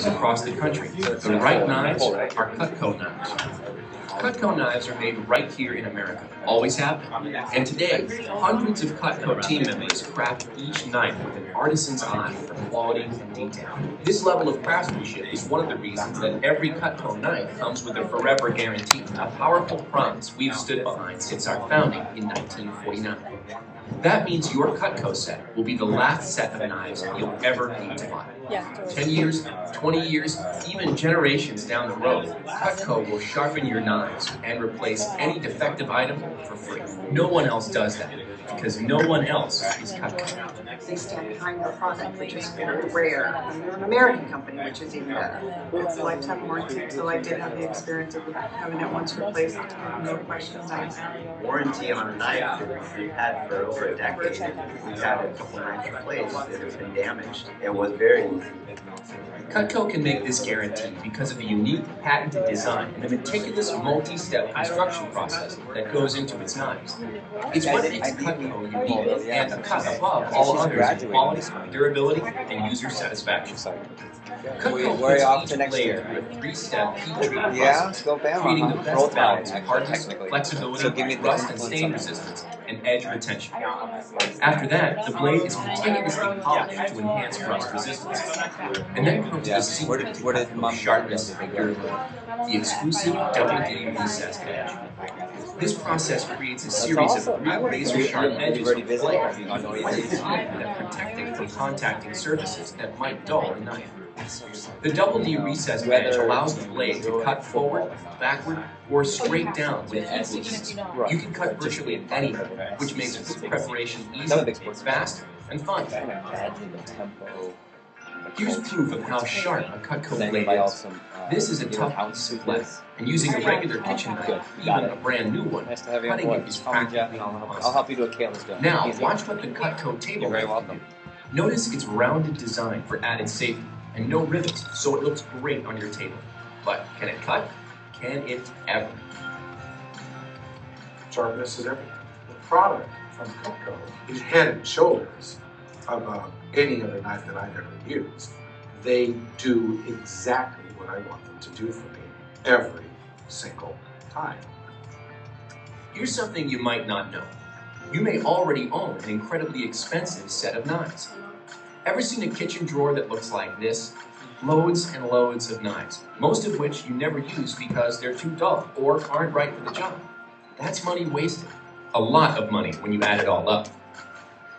knives across the country. The right knives are Cutco knives. Cutco knives are made right here in America, always have been. And today, hundreds of Cutco team members craft each knife with an artisan's eye for quality and detail. This level of craftsmanship is one of the reasons that every Cutco knife comes with a forever guarantee, a powerful promise we've stood behind since our founding in 1949. That means your Cutco set will be the last set of knives you'll ever need to buy. 10 years, 20 years, even generations down the road, Cutco will sharpen your knives and replace any defective item for free. No one else does that, because no one else is Cutco. They stand behind the product, which is very rare. And they're an American company, which is even better. It's a lifetime warranty, so I did have the experience of having it once replaced, no questions asked. Warranty on a knife that we've had for over a decade. We've had a couple knives replaced that have been damaged. It was very easy. Cutco can make this guarantee because of the unique patented design and the meticulous multi-step construction process that goes into its knives. It's what makes Cutco unique and a cut above all others in quality, durability, and user satisfaction. Cutco puts each layer through a three-step heat treatment process, creating the best balance of hardness, flexibility, rust and stain resistance, and edge retention. After that, the blade is meticulously polished to enhance rust resistance. And then comes the secret to Cutco's sharpness and durability, the exclusive double-D recessed edge. This process creates a series of real razor-sharp edges on the blade, that protect it from contacting surfaces that might dull the knife. The double D recessed edge allows the blade to cut forward, backward, or straight down with equal ease. You can cut virtually anywhere, which makes food preparation easy, fast, and fun. Here's proof of how sharp a Cutco blade is. This is a tough piece of lead, and using a regular kitchen knife, even a brand new one, cutting it is practically impossible. I'll help you do a careless donut. Now, watch what the Cutco table knife can do. Notice its rounded design for added safety, and no rivets, so it looks great on your table. But can it cut? Can it ever? Sharpness is everything. The product from Cutco is head and shoulders above any other knife that I've ever used. They do exactly what I want them to do for me every single time. Here's something you might not know. You may already own an incredibly expensive set of knives. Ever seen a kitchen drawer that looks like this? Loads and loads of knives, most of which you never use because they're too dull or aren't right for the job. That's money wasted. A lot of money when you add it all up.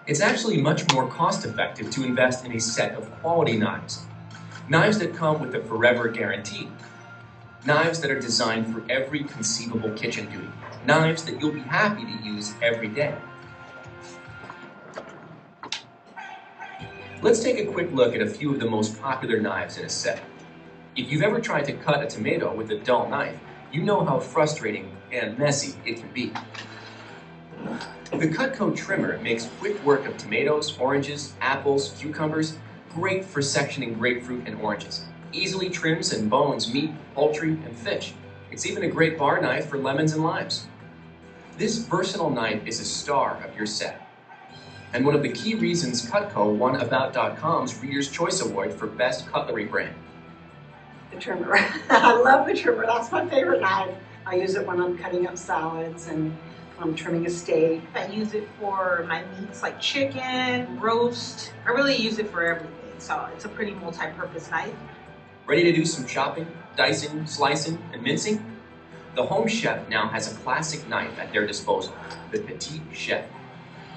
It's actually much more cost-effective to invest in a set of quality knives. Knives that come with a forever guarantee. Knives that are designed for every conceivable kitchen duty. Knives that you'll be happy to use every day. Let's take a quick look at a few of the most popular knives in a set. If you've ever tried to cut a tomato with a dull knife, you know how frustrating and messy it can be. The Cutco trimmer makes quick work of tomatoes, oranges, apples, cucumbers, great for sectioning grapefruit and oranges. Easily trims and bones meat, poultry, and fish. It's even a great bar knife for lemons and limes. This versatile knife is a star of your set, and one of the key reasons Cutco won About.com's Reader's Choice Award for Best Cutlery Brand. The trimmer. I love the trimmer. That's my favorite knife. I use it when I'm cutting up salads and I'm trimming a steak. I use it for my meats like chicken, roast. I really use it for everything, so it's a pretty multi-purpose knife. Ready to do some chopping, dicing, slicing, and mincing? The home chef now has a classic knife at their disposal, the Pt.1.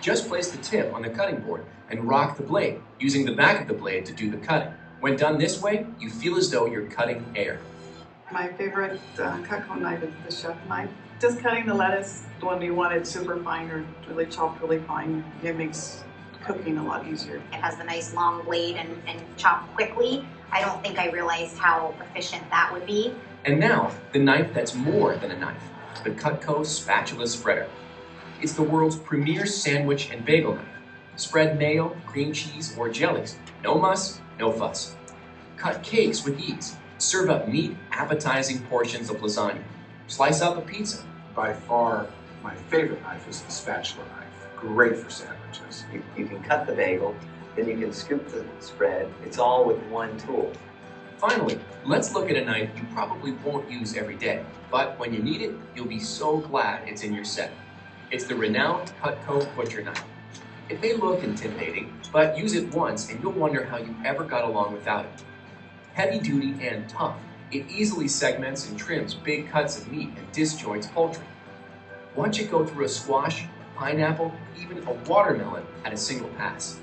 Just place the tip on the cutting board and rock the blade, using the back of the blade to do the cutting. When done this way, you feel as though you're cutting air. My favorite Cutco knife is the chef knife. Just cutting the lettuce when you want it super fine or really chopped really fine, it makes cooking a lot easier. It has a nice long blade and chop quickly. I don't think I realized how efficient that would be. And now, the knife that's more than a knife, the Cutco Spatula Spreader. It's the world's premier sandwich and bagel knife. Spread mayo, cream cheese, or jellies. No muss, no fuss. Cut cakes with ease. Serve up neat, appetizing portions of lasagna. Slice up a pizza. By far, my favorite knife is the spatula knife. Great for sandwiches. You can cut the bagel, then you can scoop the spread. It's all with one tool. Finally, let's look at a knife you probably won't use every day, but when you need it, you'll be so glad it's in your set. It's the renowned Cutco Butcher Knife. It may look intimidating, but use it once and you'll wonder how you ever got along without it. Heavy duty and tough, it easily segments and trims big cuts of meat and disjoints poultry. Watch it go through a squash, a pineapple, even a watermelon at a single pass.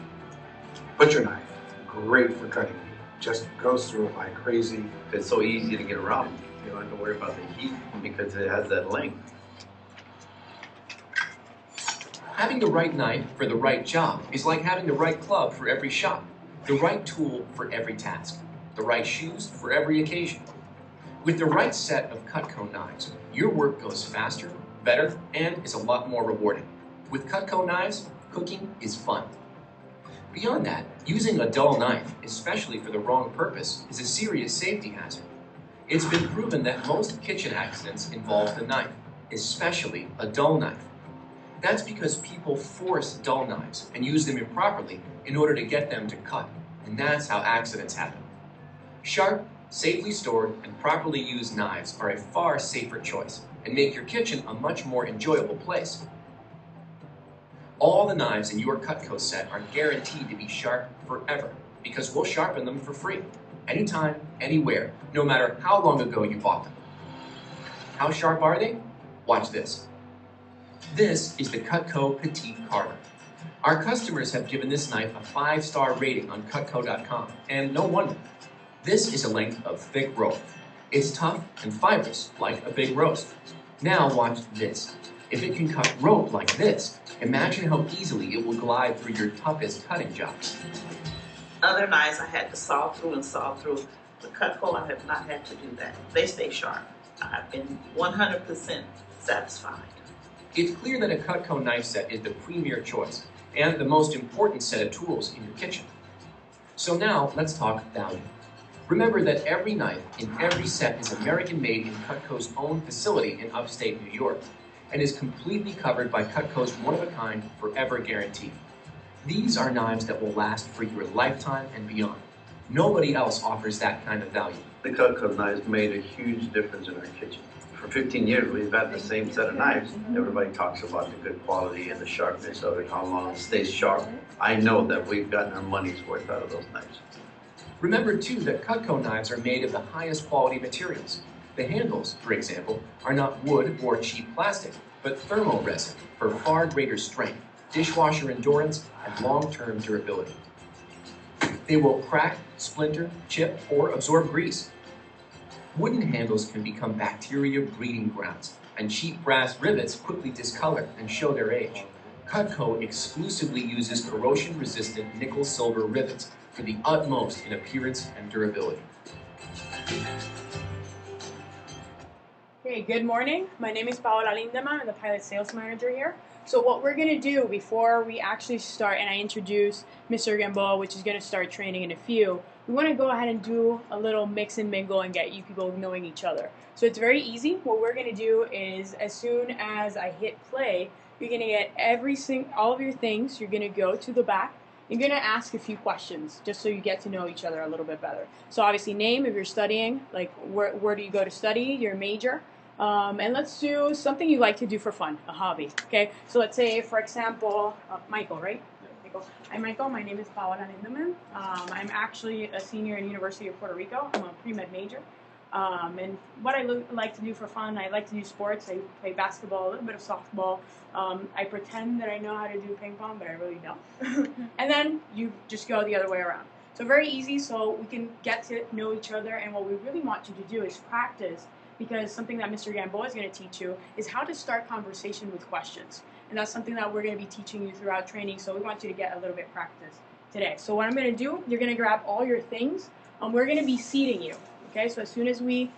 Butcher knife, great for cutting meat. Just goes through it like crazy. It's so easy to get around. You don't have to worry about the heat because it has that length. Having the right knife for the right job is like having the right club for every shot, the right tool for every task, the right shoes for every occasion. With the right set of Cutco knives, your work goes faster, better, and is a lot more rewarding. With Cutco knives, cooking is fun. Beyond that, using a dull knife, especially for the wrong purpose, is a serious safety hazard. It's been proven that most kitchen accidents involve the knife, especially a dull knife. That's because people force dull knives and use them improperly in order to get them to cut, and that's how accidents happen. Sharp, safely stored, and properly used knives are a far safer choice and make your kitchen a much more enjoyable place. All the knives in your Cutco set are guaranteed to be sharp forever because we'll sharpen them for free, anytime, anywhere, no matter how long ago you bought them. How sharp are they? Watch this. This is the Cutco Petite Carver. Our customers have given this knife a 5-star rating on Cutco.com, and no wonder. This is a length of thick rope. It's tough and fibrous, like a big roast. Now watch this. If it can cut rope like this, imagine how easily it will glide through your toughest cutting jobs. Other knives I had to saw through and saw through. The Cutco, I have not had to do that. They stay sharp. I've been 100% satisfied. It's clear that a Cutco knife set is the premier choice and the most important set of tools in your kitchen. So now let's talk value. Remember that every knife in every set is American-made in Cutco's own facility in upstate New York and is completely covered by Cutco's one-of-a-kind forever guarantee. These are knives that will last for your lifetime and beyond. Nobody else offers that kind of value. The Cutco knives made a huge difference in our kitchen. For 15 years, we've had the same set of knives. Everybody talks about the good quality and the sharpness of it, how long it stays sharp. I know that we've gotten our money's worth out of those knives. Remember, too, that Cutco knives are made of the highest quality materials. The handles, for example, are not wood or cheap plastic, but thermo resin for far greater strength, dishwasher endurance, and long-term durability. They will crack, splinter, chip, or absorb grease. Wooden handles can become bacteria breeding grounds, and cheap brass rivets quickly discolor and show their age. Cutco exclusively uses corrosion-resistant nickel-silver rivets for the utmost in appearance and durability. Hey, good morning. My name is Paola Lindemann. I'm the Pilot Sales Manager here. So what we're going to do before we actually start, and I introduce Mr. Gamboa, which is going to start training in a few, we want to go ahead and do a little mix and mingle and get you people knowing each other. So it's very easy. What we're going to do is as soon as I hit play, you're going to get all of your things. You're going to go to the back. You're going to ask a few questions just so you get to know each other a little bit better. So obviously name, if you're studying, like where do you go to study, your major. And let's do something you like to do for fun, a hobby, okay? So let's say, for example, Michael, right? Michael. Hi, Michael. My name is Paola Lindemann. I'm actually a senior in University of Puerto Rico. I'm a pre-med major. And what I like to do for fun, I like to do sports. I play basketball, a little bit of softball. I pretend that I know how to do ping pong, but I really don't. And then you just go the other way around. So very easy, so we can get to know each other. And what we really want you to do is practice, because something that Mr. Gamboa is going to teach you is how to start conversation with questions. And that's something that we're going to be teaching you throughout training, so we want you to get a little bit practice today. So what I'm going to do, you're going to grab all your things, and we're going to be seating you. Okay, so as soon as we,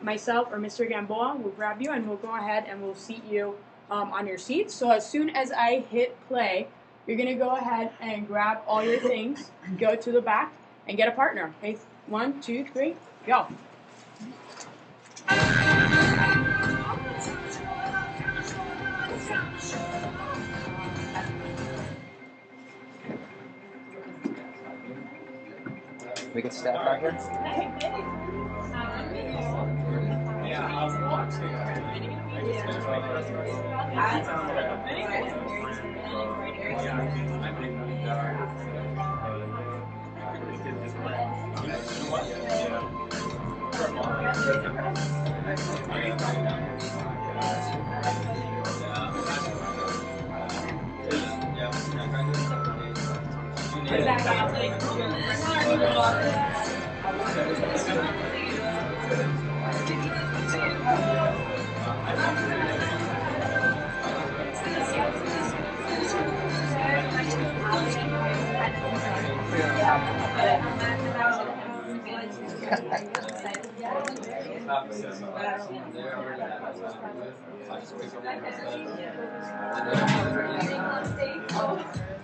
myself or Mr. Gamboa, will grab you, and we'll go ahead and we'll seat you on your seats. So as soon as I hit play, you're going to go ahead and grab all your things, go to the back, and get a partner. Okay, 1, 2, 3, go. we can step out here?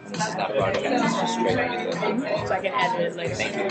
This is not broadcast, it's just straight on YouTube. So I can edit it later. Thank you.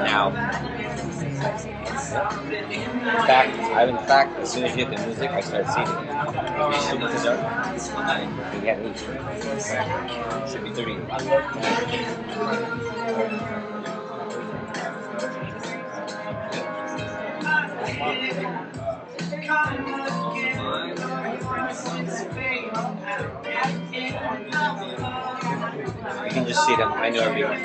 Now, in fact, as soon as you hit the music, I start singing. We have 8. Should be 30. You can just see them. I know everyone.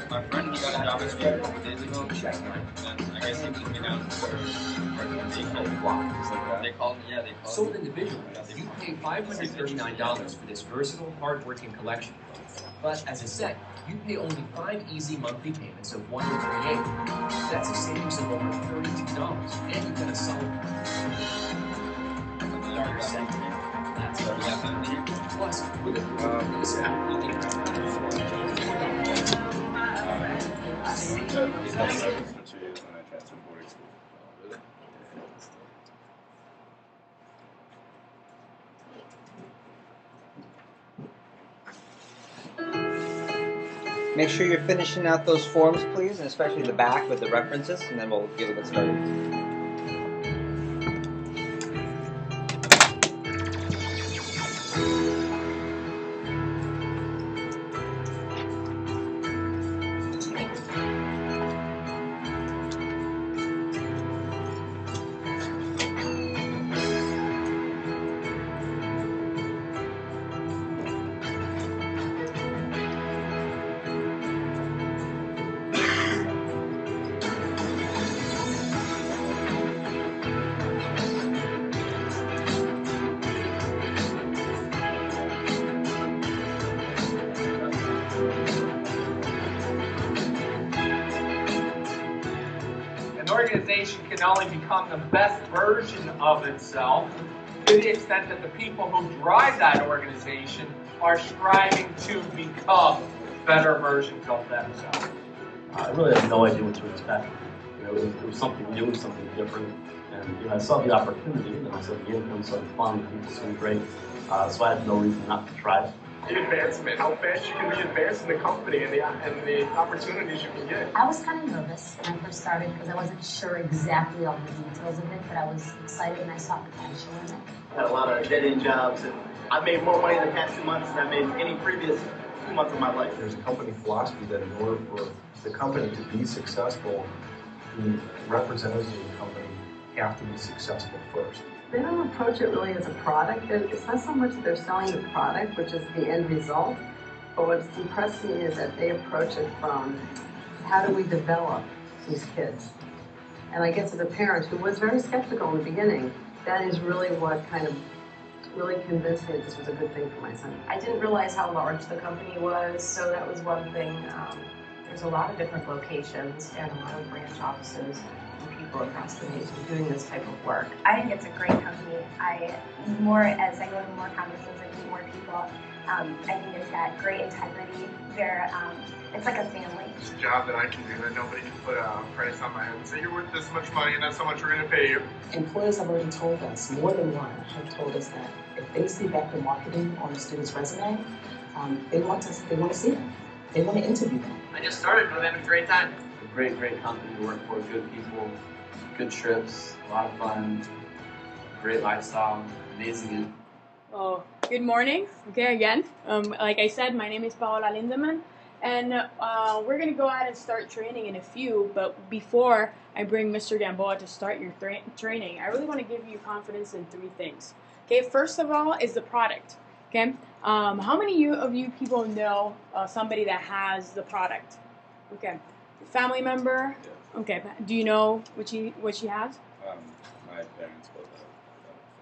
My friend got a job at school 4 days ago. And I guess he moved me down to they called me, yeah, they called Sold individually, you pay $539 for this versatile, hard-working collection. But as a set, you pay only 5 easy monthly payments of $138. That's a savings of over $32, and you get a solid starter set. That's what we have. Plus, with this Make sure you're finishing out those forms, please, and especially the back with the references, and then we'll get started. Organization can only become the best version of itself to the extent that the people who drive that organization are striving to become better versions of themselves. I really have no idea what to expect. it was something new, something different. And I saw the opportunity, and I said the income seemed fun, the people seemed great, so I had no reason not to try it. The advancement, how fast you can be advanced in the company and the opportunities you can get. I was kind of nervous when I first started because I wasn't sure exactly all the details of it, but I was excited and I saw potential in it. I had a lot of dead-end jobs, and I made more money in the past 2 months than I made in any previous 2 months of my life. There's a company philosophy that in order for the company to be successful, the representatives of the company have to be successful first. They don't approach it really as a product. It's not so much that they're selling the product, which is the end result, but what's impressed me is that they approach it from how do we develop these kids? And I guess as a parent who was very skeptical in the beginning, that is really what kind of really convinced me that this was a good thing for my son. I didn't realize how large the company was, so that was one thing. There's a lot of different locations and a lot of branch offices and people across the nation doing this type of work. I think it's a great company. As I go to more conferences and meet more people, I think it's got great integrity. It's like a family. It's a job that I can do that nobody can put a price on my head and say, you're worth this much money and that's how much we're going to pay you. Employers have already told us, more than one, have told us that if they see vector marketing on a student's resume, they want to see them. They want to interview them. I just started, but I'm having a great time. A great company to work for, good people, good trips, a lot of fun, great lifestyle, amazing. Oh, good morning. Okay, again, like I said, my name is Paola Lindemann, and we're going to go ahead and start training in a few, but before I bring Mr. Gamboa to start your training, I really want to give you confidence in 3 things. Okay, first of all is the product. Okay, how many of you people know somebody that has the product? Okay, family member. Okay, do you know what she has? My parents both have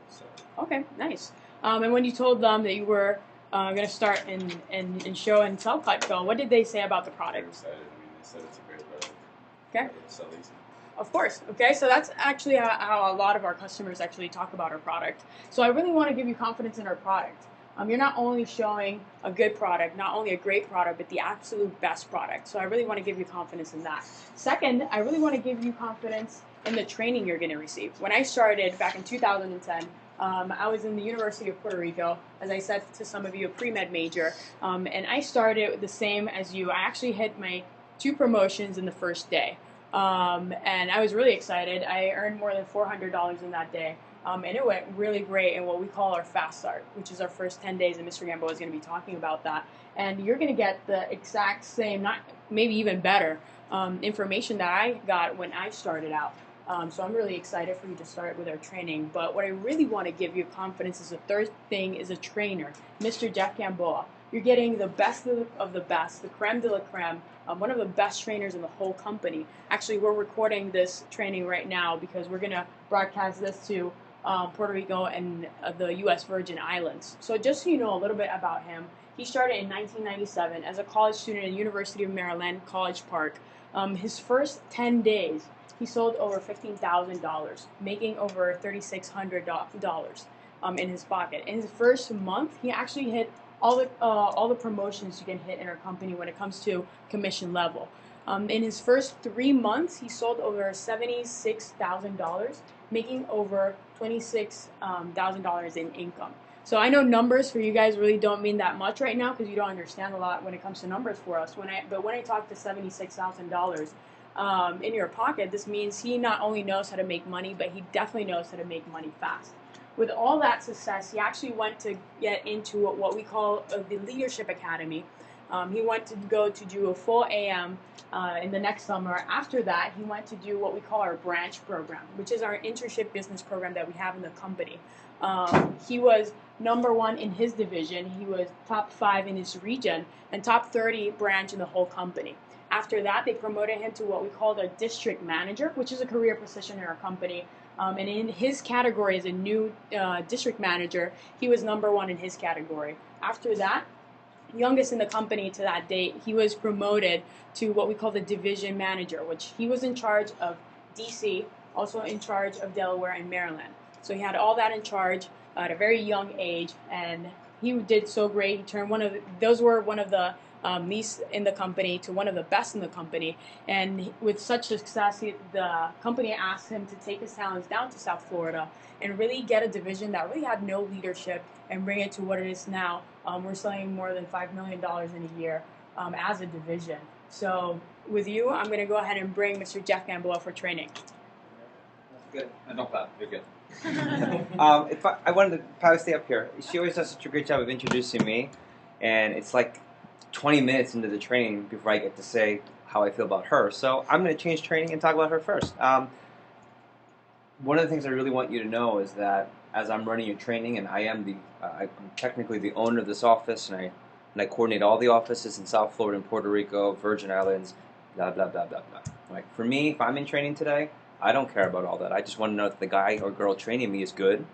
so. Okay, nice. And when you told them that you were going to start and show and sell Cutco, what did they say about the product? They were excited. I mean, they said it's a great product. Okay. Sell easy. Of course. Okay, so that's actually how a lot of our customers actually talk about our product. So I really want to give you confidence in our product. You're not only showing a good product, not only a great product, but the absolute best product. So I really want to give you confidence in that. Second, I really want to give you confidence in the training you're going to receive. When I started back in 2010, I was in the University of Puerto Rico, as I said to some of you, a pre-med major, and I started the same as you. I actually hit my 2 promotions in the first day, and I was really excited. I earned more than $400 in that day. And it went really great in what we call our fast start, which is our first 10 days, and Mr. Gamboa is going to be talking about that. And you're going to get the exact same, not maybe even better, information that I got when I started out. So I'm really excited for you to start with our training. But what I really want to give you confidence is the third thing is a trainer, Mr. Jeff Gamboa. You're getting the best of the best, the creme de la creme, one of the best trainers in the whole company. Actually, we're recording this training right now because we're going to broadcast this to Puerto Rico and the U.S. Virgin Islands. So just so you know a little bit about him, he started in 1997 as a college student at the University of Maryland, College Park. His first 10 days, he sold over $15,000, making over $3,600 in his pocket. In his first month, he actually hit all the promotions you can hit in our company when it comes to commission level. In his first 3 months, he sold over $76,000, making over $26,000 in income. So I know numbers for you guys really don't mean that much right now because you don't understand a lot when it comes to numbers for us. But when I talk to $76,000 in your pocket, this means he not only knows how to make money, but he definitely knows how to make money fast. With all that success, he actually went to get into what we call the Leadership Academy. He went to go to do a full AM in the next summer. After that, he went to do what we call our branch program, which is our internship business program that we have in the company. He was #1 in his division. He was top 5 in his region and top 30 branch in the whole company. After that, they promoted him to what we call a district manager, which is a career position in our company. And in his category as a new district manager, he was #1 in his category. After that, youngest in the company to that date, he was promoted to what we call the division manager, which he was in charge of DC, also in charge of Delaware and Maryland. So he had all that in charge at a very young age, and he did so great. He turned those were one of the niece in the company to one of the best in the company. And with such success, the company asked him to take his talents down to South Florida and really get a division that really had no leadership and bring it to what it is now. We're selling more than $5 million in a year as a division. So with you, I'm going to go ahead and bring Mr. Jeff Gamboa for training. Good. No problem. You're good. I wanted to probably stay up here. She always does such a great job of introducing me, and it's like 20 minutes into the training before I get to say how I feel about her. So I'm going to change training and talk about her first. One of the things I really want you to know is that as I'm running your training, and I'm technically the owner of this office, and I coordinate all the offices in South Florida and Puerto Rico, Virgin Islands, blah, blah, blah, blah, blah. Like for me, if I'm in training today, I don't care about all that. I just want to know that the guy or girl training me is good,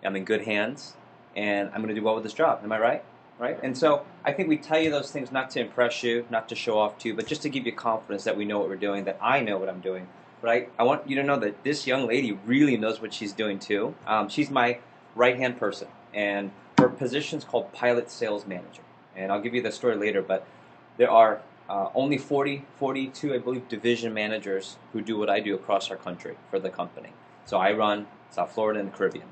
I'm in good hands, and I'm going to do well with this job. Am I right? Right? And so I think we tell you those things not to impress you, not to show off to you, but just to give you confidence that we know what we're doing, that I know what I'm doing. But I want you to know that this young lady really knows what she's doing too. She's my right-hand person, and her position's called Pilot Sales Manager. And I'll give you the story later, but there are only 42, I believe, division managers who do what I do across our country for the company. So I run South Florida and the Caribbean.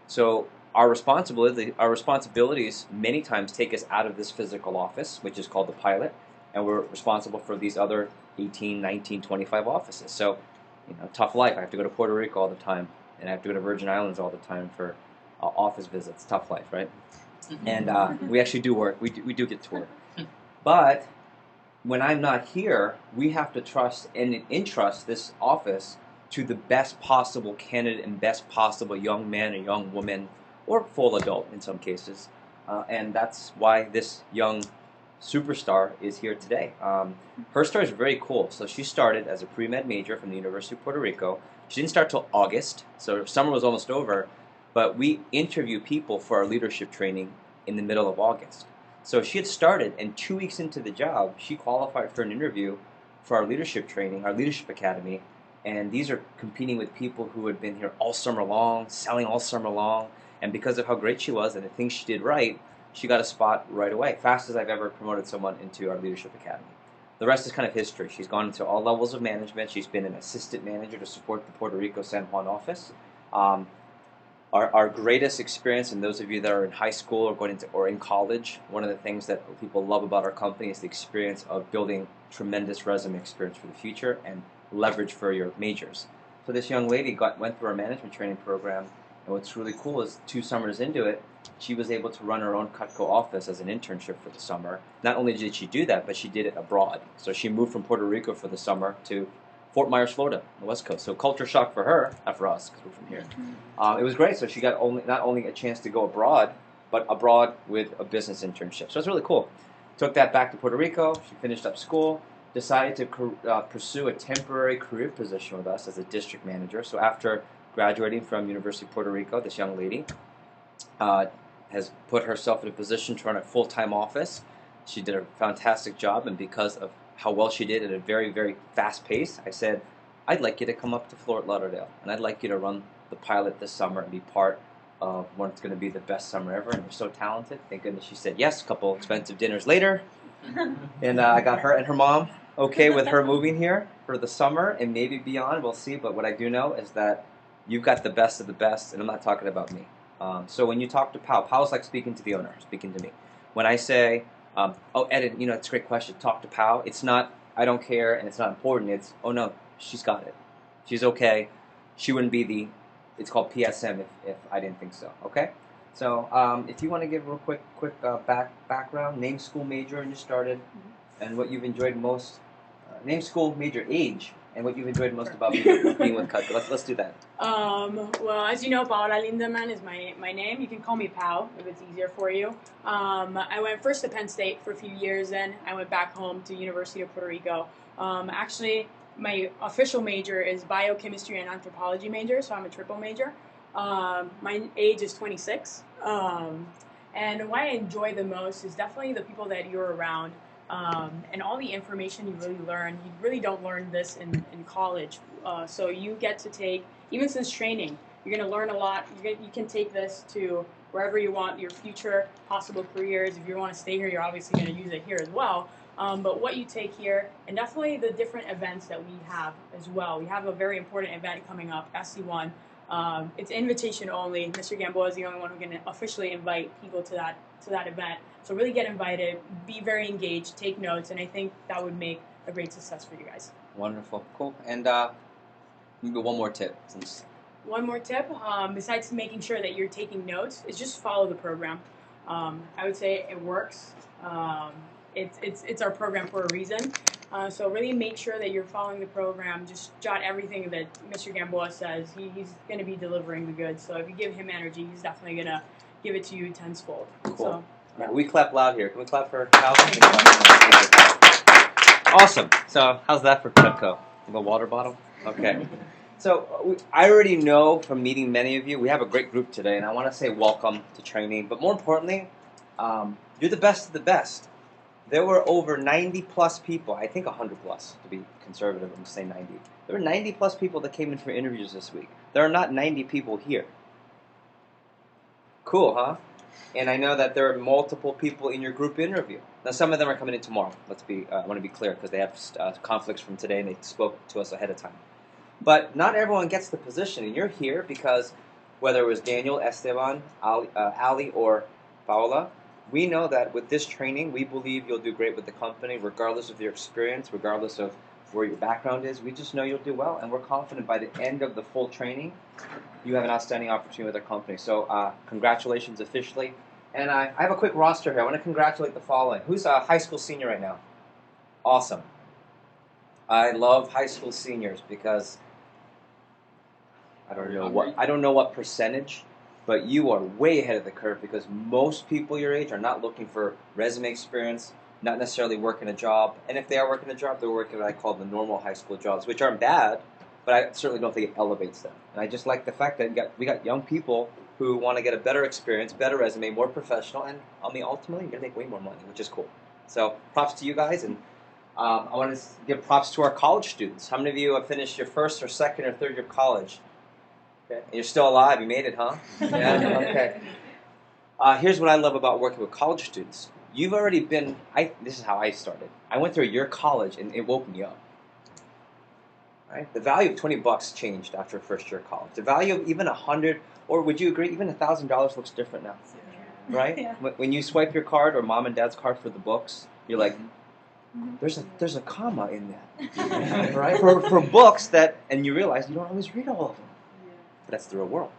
So our responsibilities many times take us out of this physical office, which is called the pilot, and we're responsible for these other 18, 19, 25 offices. So, you know, tough life. I have to go to Puerto Rico all the time, and I have to go to Virgin Islands all the time for office visits. Tough life, right? And we actually do work. We do get to work. But when I'm not here, we have to trust and entrust this office to the best possible candidate and best possible young man or young woman, or full adult in some cases. And that's why this young superstar is here today. Her story is very cool. So she started as a pre-med major from the University of Puerto Rico. She didn't start till August, so summer was almost over. But we interview people for our leadership training in the middle of August. So she had started, and 2 weeks into the job, she qualified for an interview for our leadership training, our leadership academy. And these are competing with people who had been here all summer long, selling all summer long. And because of how great she was and the things she did right, she got a spot right away, fast as I've ever promoted someone into our leadership academy. The rest is kind of history. She's gone into all levels of management. She's been an assistant manager to support the Puerto Rico San Juan office. Our greatest experience, and those of you that are in high school or in college, one of the things that people love about our company is the experience of building tremendous resume experience for the future and leverage for your majors. So this young lady went through our management training program, and what's really cool is 2 summers into it, she was able to run her own Cutco office as an internship for the summer. Not only did she do that, but she did it abroad. So she moved from Puerto Rico for the summer to Fort Myers, Florida, on the West Coast. So culture shock for her, not for us, because we're from here. It was great. So she got not only a chance to go abroad, but abroad with a business internship. So it's really cool. Took that back to Puerto Rico. She finished up school, decided to pursue a temporary career position with us as a district manager. So after graduating from University of Puerto Rico, this young lady has put herself in a position to run a full-time office. She did a fantastic job, and because of how well she did at a very, very fast pace, I said, I'd like you to come up to Fort Lauderdale, and I'd like you to run the pilot this summer and be part of what's going to be the best summer ever, and you're so talented. Thank goodness she said yes. A couple expensive dinners later, and I got her and her mom okay with her moving here for the summer and maybe beyond. We'll see, but what I do know is that you've got the best of the best, and I'm not talking about me. So when you talk to Pow's like speaking to the owner, speaking to me. When I say, oh, Ed, you know, it's a great question, talk to Pow, it's not, I don't care, and it's not important. It's, oh no, she's got it. She's okay. She wouldn't be it's called PSM if I didn't think so, okay? So if you want to give a real quick background, name, school, major, and you started, and what you've enjoyed most, name, school, major, age, and what you've enjoyed most about being with Cutco. Let's do that. Well, as you know, Paola Lindemann is my name. You can call me Pao if it's easier for you. I went first to Penn State for a few years, then I went back home to University of Puerto Rico. Actually, my official major is biochemistry and anthropology major, so I'm a triple major. My age is 26. And what I enjoy the most is definitely the people that you're around. And all the information you really learn. You really don't learn this in college. So you get to take, even since training, you're going to learn a lot. You can take this to wherever you want, your future possible careers. If you want to stay here, you're obviously going to use it here as well. But what you take here, and definitely the different events that we have as well. We have a very important event coming up, SC1. It's invitation only. Mr. Gamboa is the only one who can officially invite people to that event. So really get invited, be very engaged, take notes, and I think that would make a great success for you guys. Wonderful, cool. And maybe one more tip. One more tip, besides making sure that you're taking notes, is just follow the program. I would say it works. It's our program for a reason. So really make sure that you're following the program. Just jot everything that Mr. Gamboa says. He's going to be delivering the goods. So if you give him energy, he's definitely going to give it to you tenfold. Cool. So, yeah. We clap loud here. Can we clap for Calvin? Awesome. So how's that for Cutco? A water bottle? Okay. So I already know from meeting many of you, we have a great group today, and I want to say welcome to training. But more importantly, you're the best of the best. There were over 90 plus people, I think 100 plus to be conservative, I'm going to say 90. There were 90 plus people that came in for interviews this week. There are not 90 people here. Cool, huh? And I know that there are multiple people in your group interview. Now some of them are coming in tomorrow. I want to be clear because they have conflicts from today and they spoke to us ahead of time. But not everyone gets the position, and you're here because whether it was Daniel, Esteban, Ali, or Paola, we know that with this training, we believe you'll do great with the company, regardless of your experience, regardless of where your background is. We just know you'll do well, and we're confident by the end of the full training, you have an outstanding opportunity with our company. So congratulations officially. And I have a quick roster here. I want to congratulate the following. Who's a high school senior right now? Awesome. I love high school seniors because I don't know what percentage, but you are way ahead of the curve because most people your age are not looking for resume experience, not necessarily working a job. And if they are working a job, they're working what I call the normal high school jobs, which aren't bad, but I certainly don't think it elevates them. And I just like the fact that we got young people who want to get a better experience, better resume, more professional, and ultimately, you're going to make way more money, which is cool. So props to you guys, and I want to give props to our college students. How many of you have finished your first or second or third year of college? Okay. And you're still alive. You made it, huh? Yeah? Okay. Here's what I love about working with college students. You've already been, this is how I started. I went through a year of college, and it woke me up. Right? The value of $20 changed after first year of college. The value of even $100, or would you agree, even $1,000 looks different now. Right? Yeah. When you swipe your card or mom and dad's card for the books, you're like, there's a comma in that. Right? For books and you realize you don't always read all of them. But that's the real world.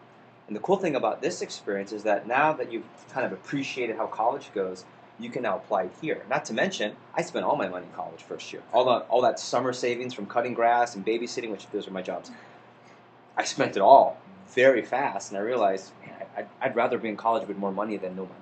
And the cool thing about this experience is that now that you've kind of appreciated how college goes, you can now apply it here. Not to mention, I spent all my money in college first year. All that summer savings from cutting grass and babysitting, which those are my jobs. I spent it all very fast, and I realized, man, I'd rather be in college with more money than no money.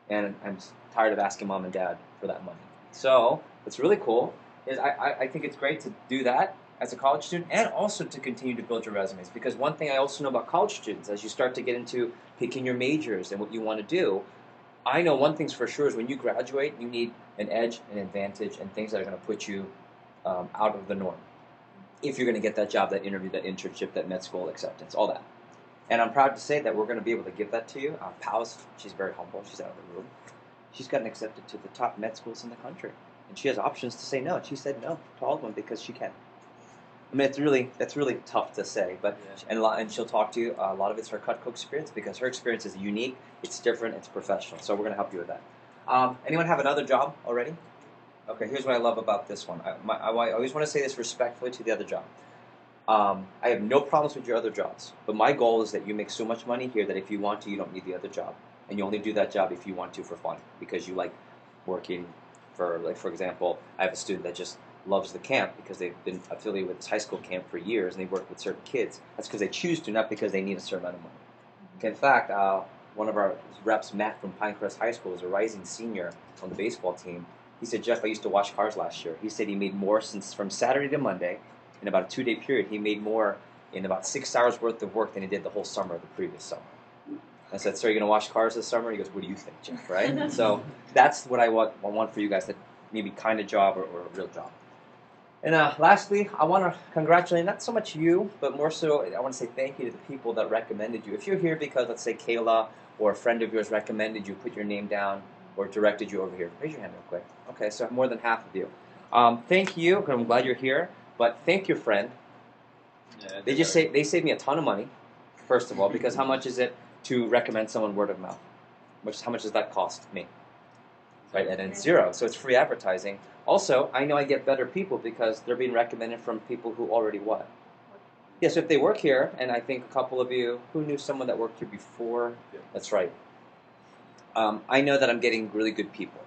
And I'm tired of asking mom and dad for that money. So what's really cool is I think it's great to do that as a college student, and also to continue to build your resumes. Because one thing I also know about college students, as you start to get into picking your majors and what you want to do, I know one thing's for sure is when you graduate, you need an edge, an advantage, and things that are going to put you out of the norm. If you're going to get that job, that interview, that internship, that med school acceptance, all that. And I'm proud to say that we're going to be able to give that to you. Pal's, she's very humble. She's out of the room. She's gotten accepted to the top med schools in the country. And she has options to say no. And she said no to all of them because she can. I mean, that's really tough to say, but and she'll talk to you. A lot of it's her Cutco experience because her experience is unique, it's different, it's professional. So we're going to help you with that. Anyone have another job already? Okay, here's what I love about this one. I always want to say this respectfully to the other job. I have no problems with your other jobs, but my goal is that you make so much money here that if you want to, you don't need the other job, and you only do that job if you want to for fun because you like working for, like, for example, I have a student that just loves the camp because they've been affiliated with this high school camp for years and they work with certain kids. That's because they choose to, not because they need a certain amount of money. Okay, in fact, one of our reps, Matt from Pinecrest High School, is a rising senior on the baseball team. He said, Jeff, I used to wash cars last year. He said he made more from Saturday to Monday. In about a 2-day period, he made more in about 6 hours worth of work than he did the whole summer of the previous summer. I said, so you're going to wash cars this summer? He goes, what do you think, Jeff, right? So that's what I want for you guys, that maybe kind of job or a real job. And lastly, I want to congratulate not so much you, but more so I want to say thank you to the people that recommended you. If you're here because, let's say, Kayla or a friend of yours recommended you, put your name down, or directed you over here? Raise your hand real quick. Okay, so more than half of you. Thank you, 'cause I'm glad you're here, but thank your friend. Yeah, They saved me a ton of money, first of all, because how much is it to recommend someone word of mouth? How much does that cost me? Right, and it's zero, so it's free advertising. Also, I know I get better people because they're being recommended from people who already what? Yeah, so if they work here, and I think a couple of you, who knew someone that worked here before? Yeah. That's right. I know that I'm getting really good people.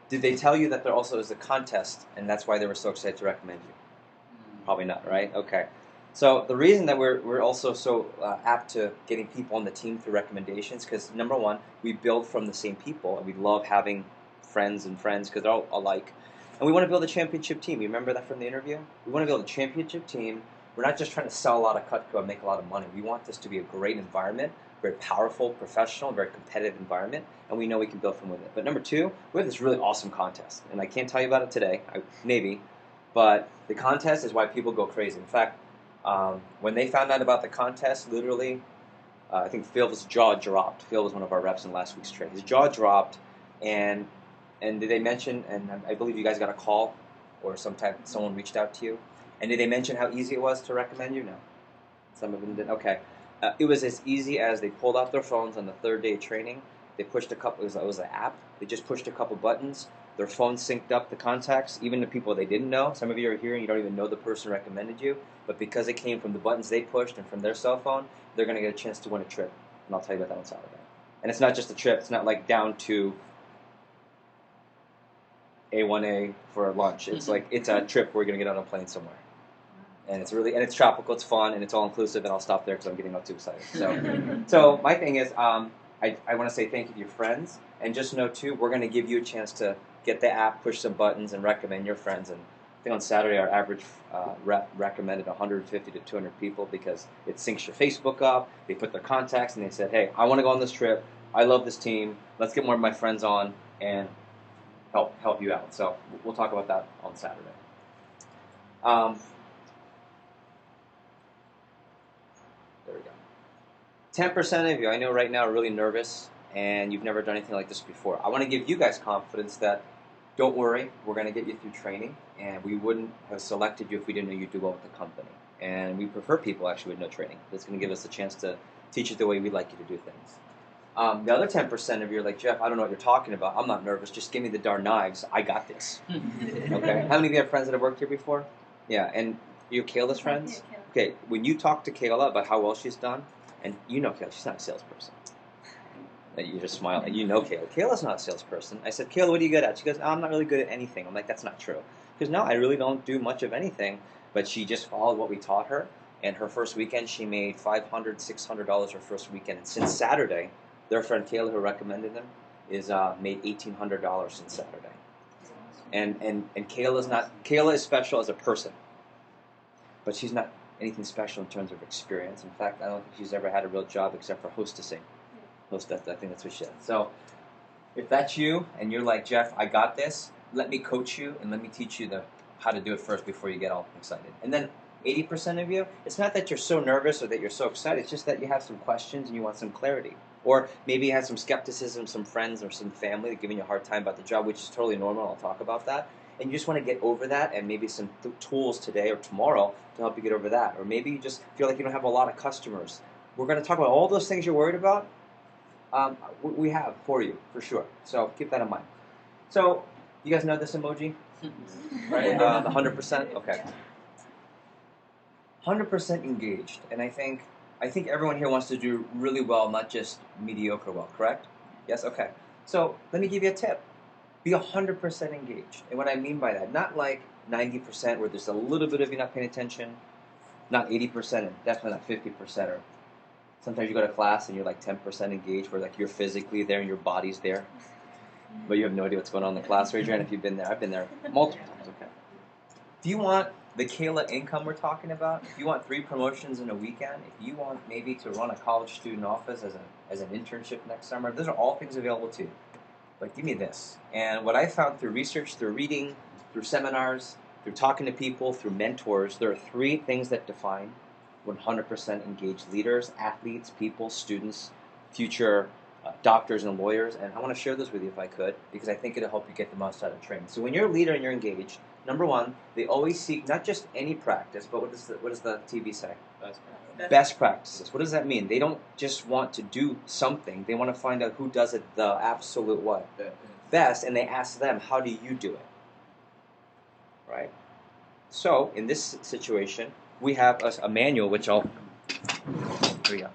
Did they tell you that there also is a contest, and that's why they were so excited to recommend you? Probably not, right? Okay. So the reason that we're also so apt to getting people on the team through recommendations, because number one, we build from the same people, and we love having friends because they're all alike. And we want to build a championship team. You remember that from the interview? We want to build a championship team. We're not just trying to sell a lot of Cutco and make a lot of money. We want this to be a great environment, very powerful, professional, very competitive environment, and we know we can build from within. But number two, we have this really awesome contest, and I can't tell you about it today, maybe, but the contest is why people go crazy. In fact, when they found out about the contest, literally, I think Phil's jaw dropped. Phil was one of our reps in last week's trade. His jaw dropped, and did they mention, and I believe you guys got a call, or someone reached out to you, and did they mention how easy it was to recommend you? No. Some of them did. Okay. It was as easy as they pulled out their phones on the third day of training. They pushed it was an app. They just pushed a couple buttons. Their phone synced up the contacts, even the people they didn't know. Some of you are here and you don't even know the person recommended you, but because it came from the buttons they pushed and from their cell phone, they're going to get a chance to win a trip. And I'll tell you about that on Saturday. And it's not just a trip. It's not like down to A1A for lunch. It's like it's a trip where we're going to get on a plane somewhere. And it's tropical, it's fun, and it's all inclusive. And I'll stop there because I'm getting all too excited. So my thing is, I want to say thank you to your friends, and just know too, we're going to give you a chance to get the app, push some buttons, and recommend your friends. And I think on Saturday our average rep recommended 150 to 200 people because it syncs your Facebook up. They put their contacts and they said, hey, I want to go on this trip. I love this team. Let's get more of my friends on and help you out. So we'll talk about that on Saturday. There we go. 10% of you, I know right now, are really nervous and you've never done anything like this before. I want to give you guys confidence that don't worry, we're going to get you through training, and we wouldn't have selected you if we didn't know you'd do well with the company. And we prefer people actually with no training. That's going to give us a chance to teach you the way we'd like you to do things. The other 10% of you are like, Jeff, I don't know what you're talking about. I'm not nervous. Just give me the darn knives. I got this. Okay. How many of you have friends that have worked here before? Yeah. And you're Kayla's friends? Yeah, Kayla. Okay. When you talk to Kayla about how well she's done, and you know Kayla, she's not a salesperson. You just smile. And you know Kayla. Kayla's not a salesperson. I said, Kayla, what are you good at? She goes, I'm not really good at anything. I'm like, that's not true. Because no, I really don't do much of anything. But she just followed what we taught her. And her first weekend, she made $500, $600 her first weekend. And since Saturday, their friend Kayla, who recommended them, is made $1,800 since Saturday. And Kayla is special as a person, but she's not anything special in terms of experience. In fact, I don't think she's ever had a real job except for hostessing. I think that's what she said. So if that's you and you're like, Jeff, I got this, let me coach you and let me teach you how to do it first before you get all excited. And then 80% of you, it's not that you're so nervous or that you're so excited, it's just that you have some questions and you want some clarity. Or maybe you have some skepticism, some friends or some family giving you a hard time about the job, which is totally normal. I'll talk about that. And you just want to get over that, and maybe some tools today or tomorrow to help you get over that. Or maybe you just feel like you don't have a lot of customers. We're going to talk about all those things you're worried about. We have for you, for sure. So keep that in mind. So you guys know this emoji? Right? The 100%? Okay. 100% engaged. And I think everyone here wants to do really well, not just mediocre well, correct? Yes? Okay. So let me give you a tip. Be 100% engaged. And what I mean by that, not like 90% where there's a little bit of you not paying attention, not 80% and definitely not 50%. Or sometimes you go to class and you're like 10% engaged where like you're physically there and your body's there, but you have no idea what's going on in the class. Raise your hand if you've been there. I've been there multiple times. Okay. Do you want the Kayla income we're talking about? If you want 3 promotions in a weekend, if you want maybe to run a college student office as an internship next summer, those are all things available to you. But give me this. And what I found through research, through reading, through seminars, through talking to people, through mentors, there are 3 things that define 100% engaged leaders, athletes, people, students, future doctors and lawyers, and I want to share this with you if I could, because I think it'll help you get the most out of training. So when you're a leader and you're engaged, number one, they always seek not just any practice, but what does the TV say? Best practices. What does that mean? They don't just want to do something. They want to find out who does it the absolute what? Best, and they ask them, how do you do it? Right? So in this situation, we have a manual, which here we go.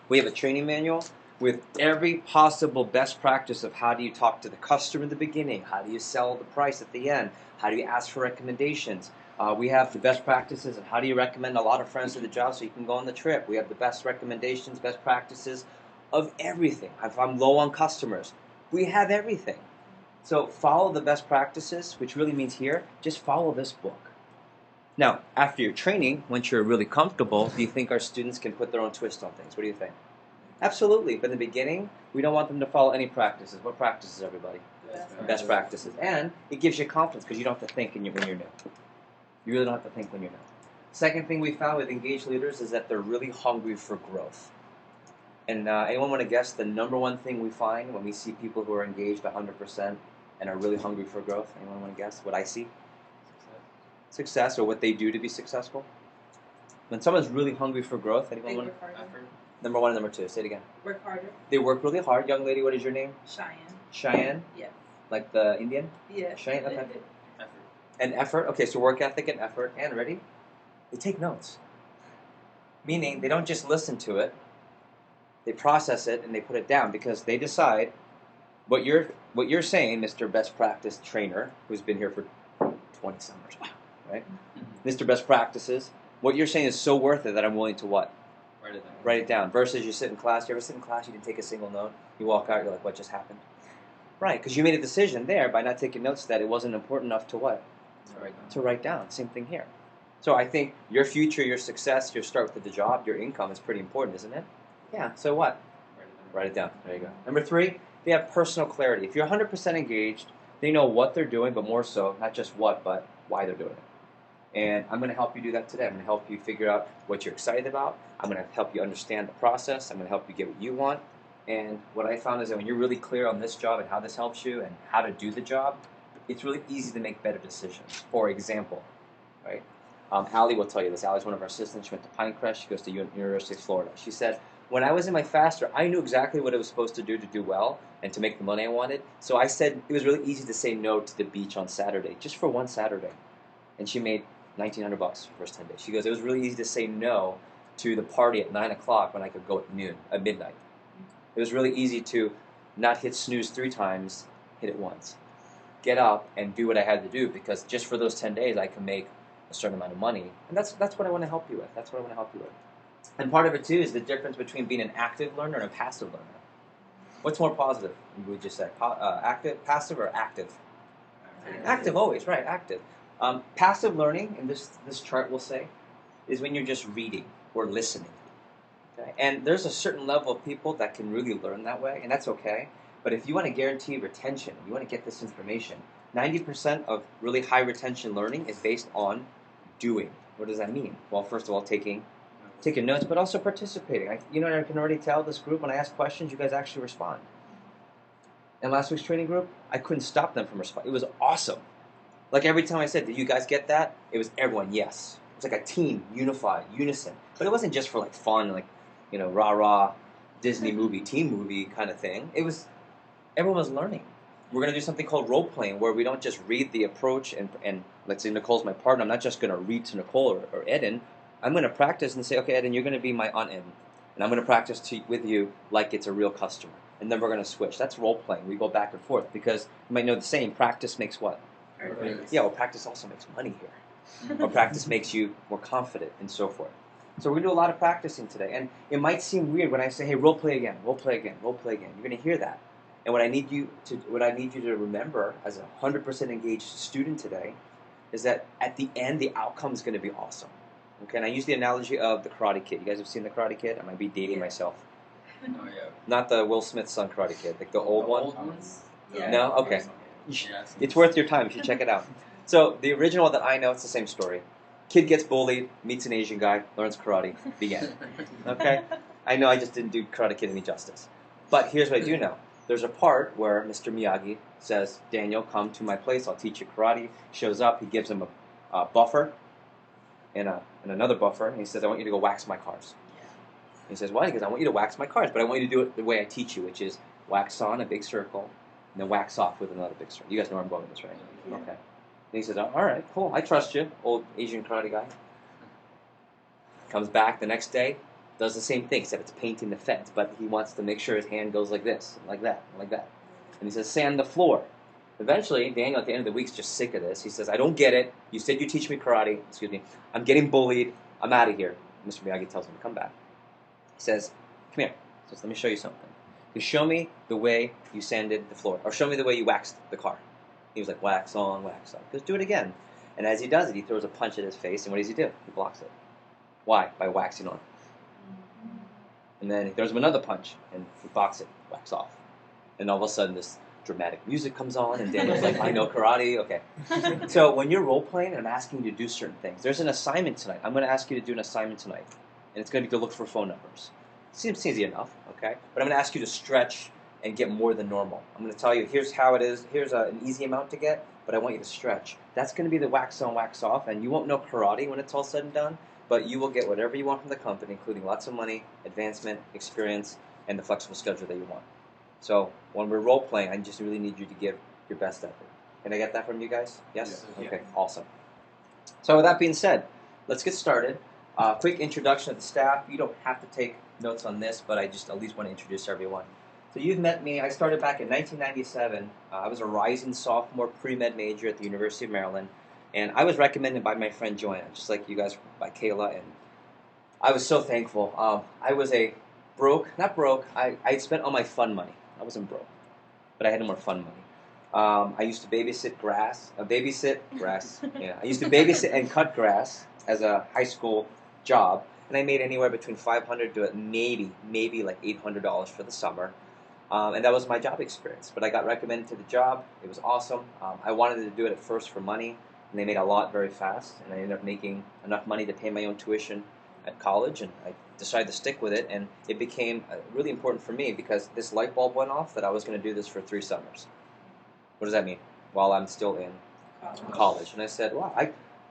We have a training manual with every possible best practice of how do you talk to the customer in the beginning, how do you sell the price at the end, how do you ask for recommendations. We have the best practices and how do you recommend a lot of friends to the job so you can go on the trip. We have the best recommendations, best practices of everything. If I'm low on customers, we have everything. So follow the best practices, which really means here, just follow this book. Now, after your training, once you're really comfortable, do you think our students can put their own twist on things? What do you think? Absolutely. But in the beginning, we don't want them to follow any practices. What practices, everybody? Best practices. And it gives you confidence because you don't have to think when you're new. You really don't have to think when you're new. Second thing we found with engaged leaders is that they're really hungry for growth. And anyone want to guess the number one thing we find when we see people who are engaged 100% and are really hungry for growth? Anyone want to guess what I see? Success, or what they do to be successful? When someone's really hungry for growth, anyone want to? Number one and number two. Say it again. Work harder. They work really hard. Young lady, what is your name? Cheyenne. Cheyenne? Yes. Like the Indian? Yes. Cheyenne, okay. And effort. Okay, so work ethic and effort. And ready? They take notes. Meaning they don't just listen to it. They process it and they put it down because they decide what you're saying, Mr. Best Practice Trainer, who's been here for 20 summers, right? Mr. Best Practices, what you're saying is so worth it that I'm willing to what? Write it down. Versus you sit in class. You ever sit in class, you didn't take a single note? You walk out, you're like, what just happened? Right, because you made a decision there by not taking notes that it wasn't important enough to what? To write down. Same thing here. So I think your future, your success, your start with the job, your income is pretty important, isn't it? Yeah, so what? Write it down. There you go. Number three, they have personal clarity. If you're 100% engaged, they know what they're doing, but more so, not just what, but why they're doing it. And I'm going to help you do that today. I'm going to help you figure out what you're excited about. I'm going to help you understand the process. I'm going to help you get what you want. And what I found is that when you're really clear on this job and how this helps you and how to do the job, it's really easy to make better decisions. For example, right? Allie will tell you this. Allie's one of our assistants. She went to Pinecrest. She goes to University of Florida. She said, when I was in my faster, I knew exactly what I was supposed to do well and to make the money I wanted. So I said it was really easy to say no to the beach on Saturday, just for one Saturday. And she made $1,900 for the first 10 days. She goes, it was really easy to say no to the party at 9 o'clock when I could go at midnight. It was really easy to not hit snooze 3 times, hit it once. Get up and do what I had to do because just for those 10 days I can make a certain amount of money. And that's what I want to help you with. That's what I want to help you with. And part of it too is the difference between being an active learner and a passive learner. What's more positive, we just said? Passive or active? Active always, right, active. Passive learning, and this chart will say, is when you're just reading or listening. Okay? And there's a certain level of people that can really learn that way, and that's okay. But if you want to guarantee retention, you want to get this information, 90% of really high retention learning is based on doing. What does that mean? Well, first of all, taking notes, but also participating. I can already tell this group, when I ask questions, you guys actually respond. In last week's training group, I couldn't stop them from responding. It was awesome. Like every time I said, did you guys get that? It was everyone, yes. It was like a team, unified, unison. But it wasn't just for like fun, like, rah-rah Disney movie, team movie kind of thing. It was, everyone was learning. We're going to do something called role-playing, where we don't just read the approach and let's say Nicole's my partner. I'm not just going to read to Nicole or Eden. I'm going to practice and say, okay, Eden, you're going to be my Aunt Eden. And I'm going to practice with you like it's a real customer. And then we're going to switch. That's role-playing. We go back and forth because you might know the saying, practice makes what? Yeah, well, practice also makes money here. Or practice makes you more confident and so forth. So we're going to do a lot of practicing today. And it might seem weird when I say, hey, role play again, role play again, role play again. You're going to hear that. And what I need you to remember as a 100% engaged student today is that at the end, the outcome is going to be awesome. Okay, and I use the analogy of the Karate Kid. You guys have seen the Karate Kid? I might be dating myself. Oh, yeah. Not the Will Smith son Karate Kid, like the old one. Old ones? Yeah. No? Okay. It's worth your time. You should check it out. So the original that I know, it's the same story. Kid gets bullied, meets an Asian guy, learns karate, begin. Okay? I know I just didn't do Karate Kid any justice. But here's what I do know. There's a part where Mr. Miyagi says, Daniel, come to my place. I'll teach you karate. Shows up. He gives him a buffer and another buffer. And he says, I want you to go wax my cars. He says, why? Because I want you to wax my cars, but I want you to do it the way I teach you, which is wax on a big circle and then wax off with another big circle. You guys know where I'm going with this, right? Yeah. Okay. And he says, all right, cool. I trust you, old Asian karate guy. Comes back the next day, does the same thing, except it's painting the fence, but he wants to make sure his hand goes like this, like that, like that. And he says, sand the floor. Eventually, Daniel at the end of the week's just sick of this. He says, I don't get it. You said you teach me karate. Excuse me. I'm getting bullied. I'm out of here. Mr. Miyagi tells him to come back. He says, come here. He says, let me show you something. You show me the way you sanded the floor, or show me the way you waxed the car. He was like, wax on, wax off. He goes, do it again. And as he does it, he throws a punch at his face, and what does he do? He blocks it. Why? By waxing on. And then he throws him another punch, and he blocks it, wax off. And all of a sudden, this dramatic music comes on, and Daniel's like, I know karate, okay. So when you're role-playing, I'm asking you to do certain things. There's an assignment tonight. I'm going to ask you to do an assignment tonight, and it's going to be to look for phone numbers. Seems easy enough, okay? But I'm going to ask you to stretch and get more than normal. I'm going to tell you, here's how it is. Here's an easy amount to get, but I want you to stretch. That's going to be the wax on, wax off, and you won't know karate when it's all said and done, but you will get whatever you want from the company, including lots of money, advancement, experience, and the flexible schedule that you want. So when we're role-playing, I just really need you to give your best effort. Can I get that from you guys? Yes? Yeah. Okay, awesome. So with that being said, let's get started. Quick introduction of the staff. You don't have to take notes on this, but I just at least want to introduce everyone. So you've met me. I started back in 1997. I was a rising sophomore pre-med major at the University of Maryland, and I was recommended by my friend Joanna, just like you guys, by Kayla, and I was so thankful. I was not broke, I spent all my fun money. I wasn't broke, but I had no more fun money. I used to babysit grass. Yeah, I used to babysit and cut grass as a high school job, and I made anywhere between $500 to maybe like $800 for the summer, and that was my job experience. But I got recommended to the job. It was awesome. I wanted to do it at first for money, and they made a lot very fast, and I ended up making enough money to pay my own tuition at college, and I decided to stick with it, and it became really important for me because this light bulb went off that I was going to do this for 3 summers. What does that mean? While I'm still in college. And I said, wow,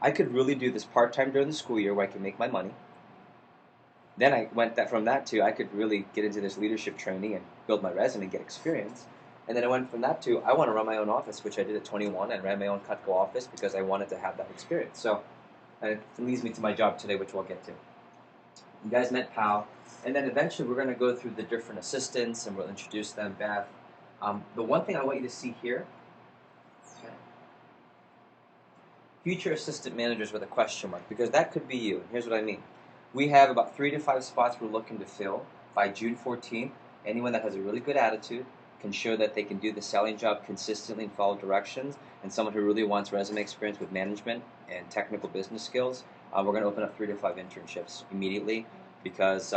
I could really do this part-time during the school year where I can make my money. Then I went from that to I could really get into this leadership training and build my resume and get experience. And then I went from that to I want to run my own office, which I did at 21. I ran my own Cutco office because I wanted to have that experience. So it leads me to my job today, which we'll get to. You guys met Pal, and then eventually we're going to go through the different assistants, and we'll introduce them, Beth. The one thing I want you to see here, okay, future assistant managers with a question mark, because that could be you, and here's what I mean. We have about 3 to 5 spots we're looking to fill by June 14th. Anyone that has a really good attitude, can show that they can do the selling job consistently and follow directions, and someone who really wants resume experience with management and technical business skills, we're going to open up 3 to 5 internships immediately because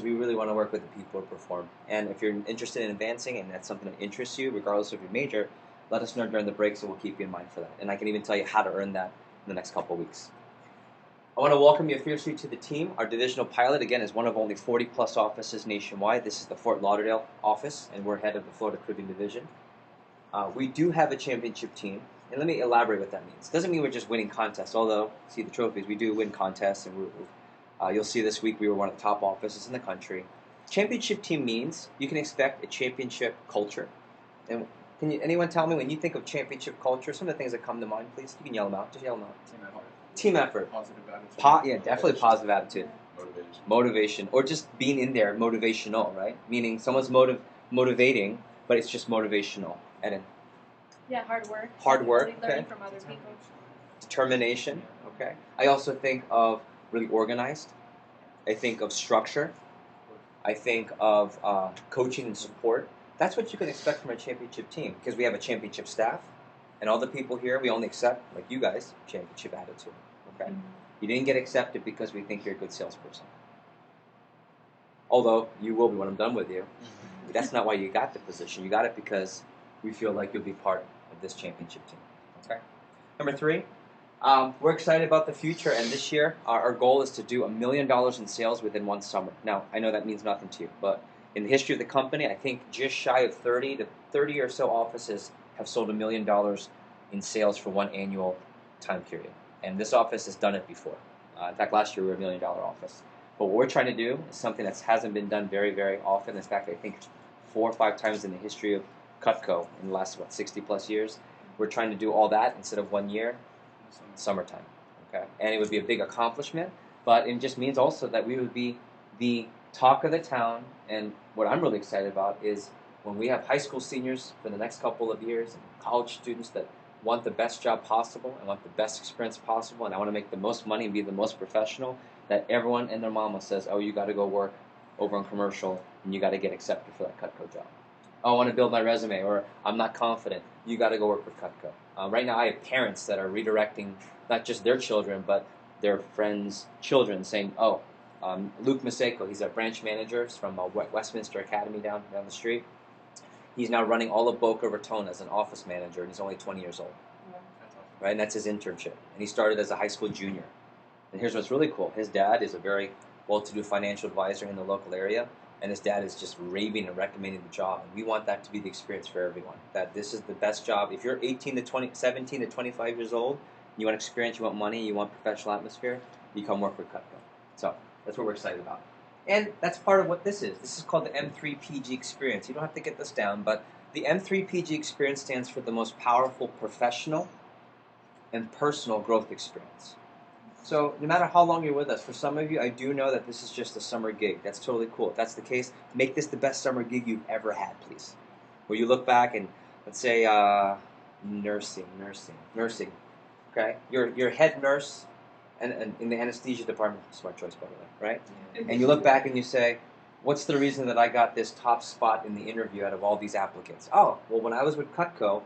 we really want to work with the people who perform. And if you're interested in advancing and that's something that interests you, regardless of your major, let us know during the break so we'll keep you in mind for that. And I can even tell you how to earn that in the next couple of weeks. I want to welcome you officially to the team. Our divisional pilot, again, is one of only 40-plus offices nationwide. This is the Fort Lauderdale office, and we're head of the Florida Caribbean Division. We do have a championship team, and let me elaborate what that means. It doesn't mean we're just winning contests, although, see the trophies, we do win contests, and you'll see this week we were one of the top offices in the country. Championship team means you can expect a championship culture. And can anyone tell me, when you think of championship culture, some of the things that come to mind, please? You can yell them out. Just yell them out. Team effort. Positive attitude. Yeah, definitely positive attitude. Motivation. Or just being in there, motivational, right? Meaning someone's motivating, but it's just motivational. And then Yeah, hard work. Hard work, Really learning okay. from other people. Determination, okay. I also think of really organized. I think of structure. I think of coaching and support. That's what you can expect from a championship team, because we have a championship staff, and all the people here, we only accept, like you guys, championship attitude, okay? You didn't get accepted because we think you're a good salesperson. Although, you will be when I'm done with you. That's not why you got the position. You got it because we feel like you'll be part of this championship team, okay? Number 3, we're excited about the future, and this year, our goal is to do $1 million in sales within 1 summer. Now, I know that means nothing to you, but In the history of the company, I think just shy of 30 or so offices have sold $1 million in sales for one annual time period. And this office has done it before. In fact, last year we were $1 million office. But what we're trying to do is something that hasn't been done very, very often. In fact, I think 4 or 5 times in the history of Cutco in the last, 60 plus years. We're trying to do all that instead of 1 year, summertime. Okay? And it would be a big accomplishment, but it just means also that we would be the talk of the town. And what I'm really excited about is when we have high school seniors for the next couple of years and college students that want the best job possible and want the best experience possible, and I want to make the most money and be the most professional, that everyone and their mama says, oh, you got to go work over in commercial and you got to get accepted for that Cutco job. Oh, I want to build my resume, or I'm not confident. You got to go work with Cutco. Right now I have parents that are redirecting not just their children, but their friends' children, saying, oh, Luke Maseko, he's a branch manager from Westminster Academy down the street. He's now running all of Boca Raton as an office manager, and he's only 20 years old. Right, and that's his internship. And he started as a high school junior. And here's what's really cool. His dad is a very well-to-do financial advisor in the local area, and his dad is just raving and recommending the job. And we want that to be the experience for everyone, that this is the best job. If you're 17 to 25 years old, you want experience, you want money, you want professional atmosphere, you come work with Cutco. So that's what we're excited about. And that's part of what this is. This is called the M3PG experience. You don't have to get this down, but the M3PG experience stands for the most powerful professional and personal growth experience. So no matter how long you're with us, for some of you, I do know that this is just a summer gig. That's totally cool. If that's the case, make this the best summer gig you've ever had, please. Where you look back and, let's say, nursing. Okay? You're head nurse and in the anesthesia department, smart choice, by the way, right? And you look back and you say, what's the reason that I got this top spot in the interview out of all these applicants? Oh, well, when I was with Cutco,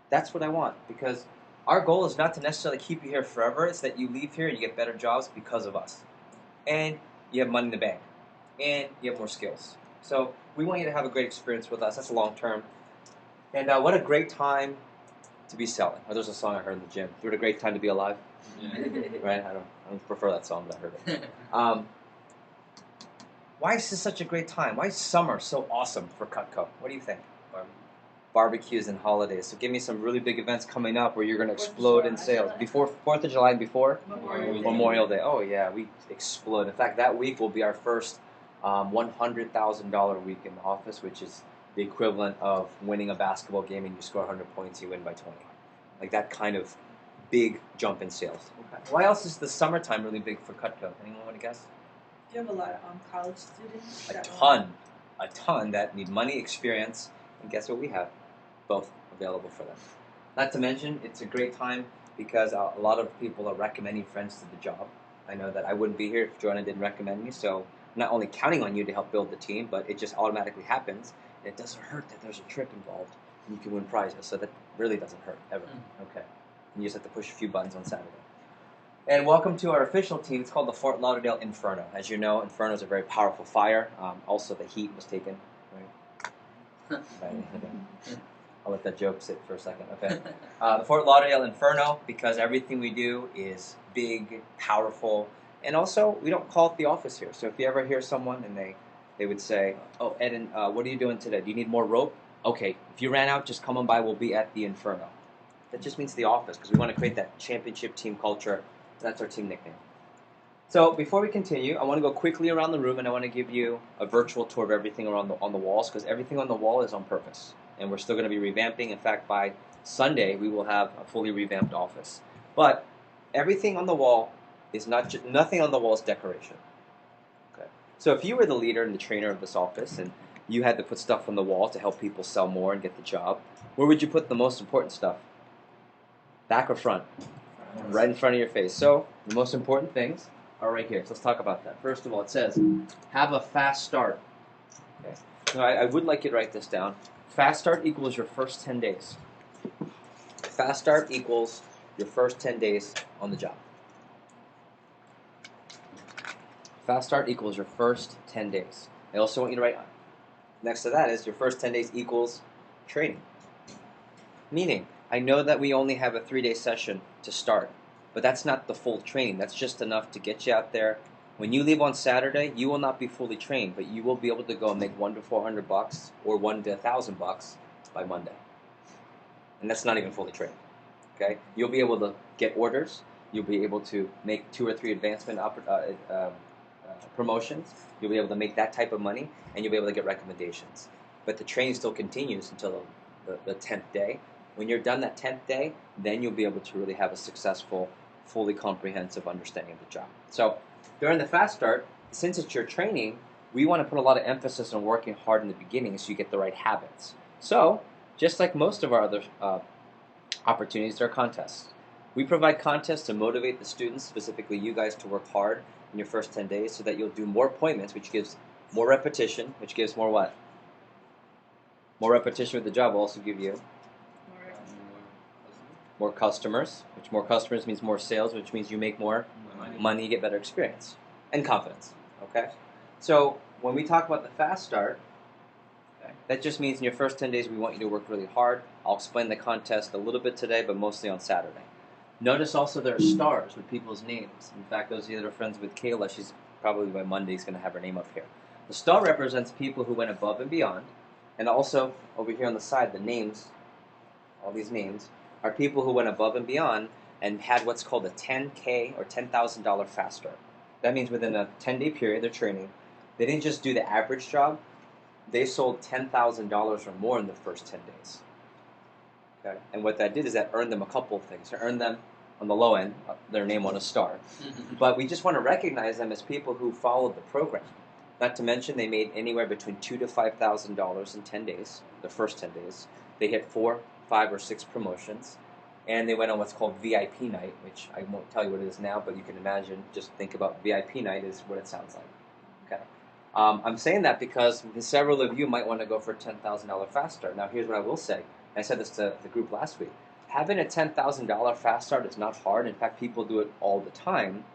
that's what I want, because our goal is not to necessarily keep you here forever. It's that you leave here and you get better jobs because of us. And you have money in the bank. And you have more skills. So we want you to have a great experience with us. That's long term. And what a great time to be selling. Oh, there's a song I heard in the gym. What a great time to be alive. Yeah. Right? I don't prefer that song, but I heard it. Why is this such a great time? Why is summer so awesome for Cutco? What do you think? Barbecues and holidays. So give me some really big events coming up where you're going to explode in sales. Before 4th of July and before? Memorial Day. Oh yeah, we explode. In fact, that week will be our first $100,000 week in the office, which is the equivalent of winning a basketball game and you score 100 points, you win by 20. Like that kind of big jump in sales. Okay. Why else is the summertime really big for Cutco? Anyone want to guess? Do you have a lot of college students? A ton that need money, experience, and guess what we have? Both available for them. Not to mention, it's a great time because a lot of people are recommending friends to the job. I know that I wouldn't be here if Joanna didn't recommend me, so I'm not only counting on you to help build the team, but it just automatically happens. And it doesn't hurt that there's a trip involved and you can win prizes, so that really doesn't hurt, ever. Okay. You just have to push a few buttons on Saturday. And welcome to our official team. It's called the Fort Lauderdale Inferno. As you know, Inferno is a very powerful fire. Also, the heat was taken. Right? I'll let that joke sit for a second. Okay. The Fort Lauderdale Inferno, because everything we do is big, powerful, and also we don't call it the office here. So if you ever hear someone and they would say, "Oh, Eden, what are you doing today? Do you need more rope?" Okay, if you ran out, just come on by. We'll be at the Inferno. That just means the office, because we want to create that championship team culture. That's our team nickname. So before we continue, I want to go quickly around the room, and I want to give you a virtual tour of everything around on the walls, because everything on the wall is on purpose. And we're still going to be revamping. In fact, by Sunday, we will have a fully revamped office. But everything on the wall is nothing on the wall is decoration. Okay. So if you were the leader and the trainer of this office, and you had to put stuff on the wall to help people sell more and get the job, where would you put the most important stuff? Back or front? Right in front of your face. So the most important things are right here. So let's talk about that. First of all, it says, have a fast start. Okay. Now, I would like you to write this down. Fast start equals your first 10 days. Fast start equals your first 10 days on the job. Fast start equals your first 10 days. I also want you to write, next to that is your first 10 days equals training. Meaning, I know that we only have a 3-day session to start, but that's not the full training. That's just enough to get you out there When you leave on Saturday, you will not be fully trained, but you will be able to go and make $1 to $400 or $1 to $1,000 by Monday. And that's not even fully trained. Okay? You'll be able to get orders. You'll be able to make 2 or 3 advancement promotions. You'll be able to make that type of money, and you'll be able to get recommendations. But the training still continues until the 10th day. When you're done that 10th day, then you'll be able to really have a successful, fully comprehensive understanding of the job. So during the fast start, since it's your training, we want to put a lot of emphasis on working hard in the beginning so you get the right habits. So just like most of our other opportunities, there are contests. We provide contests to motivate the students, specifically you guys, to work hard in your first 10 days so that you'll do more appointments, which gives more repetition, which gives more what? More repetition with the job will also give you more customers, which more customers means more sales, which means you make more money, you get better experience, and confidence, okay? So when we talk about the fast start, that just means in your first 10 days we want you to work really hard. I'll explain the contest a little bit today, but mostly on Saturday. Notice also there are stars with people's names. In fact, those of you that are friends with Kayla, she's probably by Monday is going to have her name up here. The star represents people who went above and beyond, and also over here on the side, the names, all these names, are people who went above and beyond and had what's called a 10K or $10,000 fast start. That means within a 10-day period, they're training. They didn't just do the average job. They sold $10,000 or more in the first 10 days. Okay? And what that did is that earned them a couple of things. It earned them, on the low end, their name on a star. But we just want to recognize them as people who followed the program. Not to mention they made anywhere between $2,000 to $5,000 in 10 days, the first 10 days. They hit 4, 5, or 6 promotions. And they went on what's called VIP night, which I won't tell you what it is now, but you can imagine, just think about VIP night is what it sounds like. Okay. I'm saying that because several of you might want to go for a $10,000 fast start. Now, here's what I will say. I said this to the group last week. Having a $10,000 fast start is not hard. In fact, people do it all the time.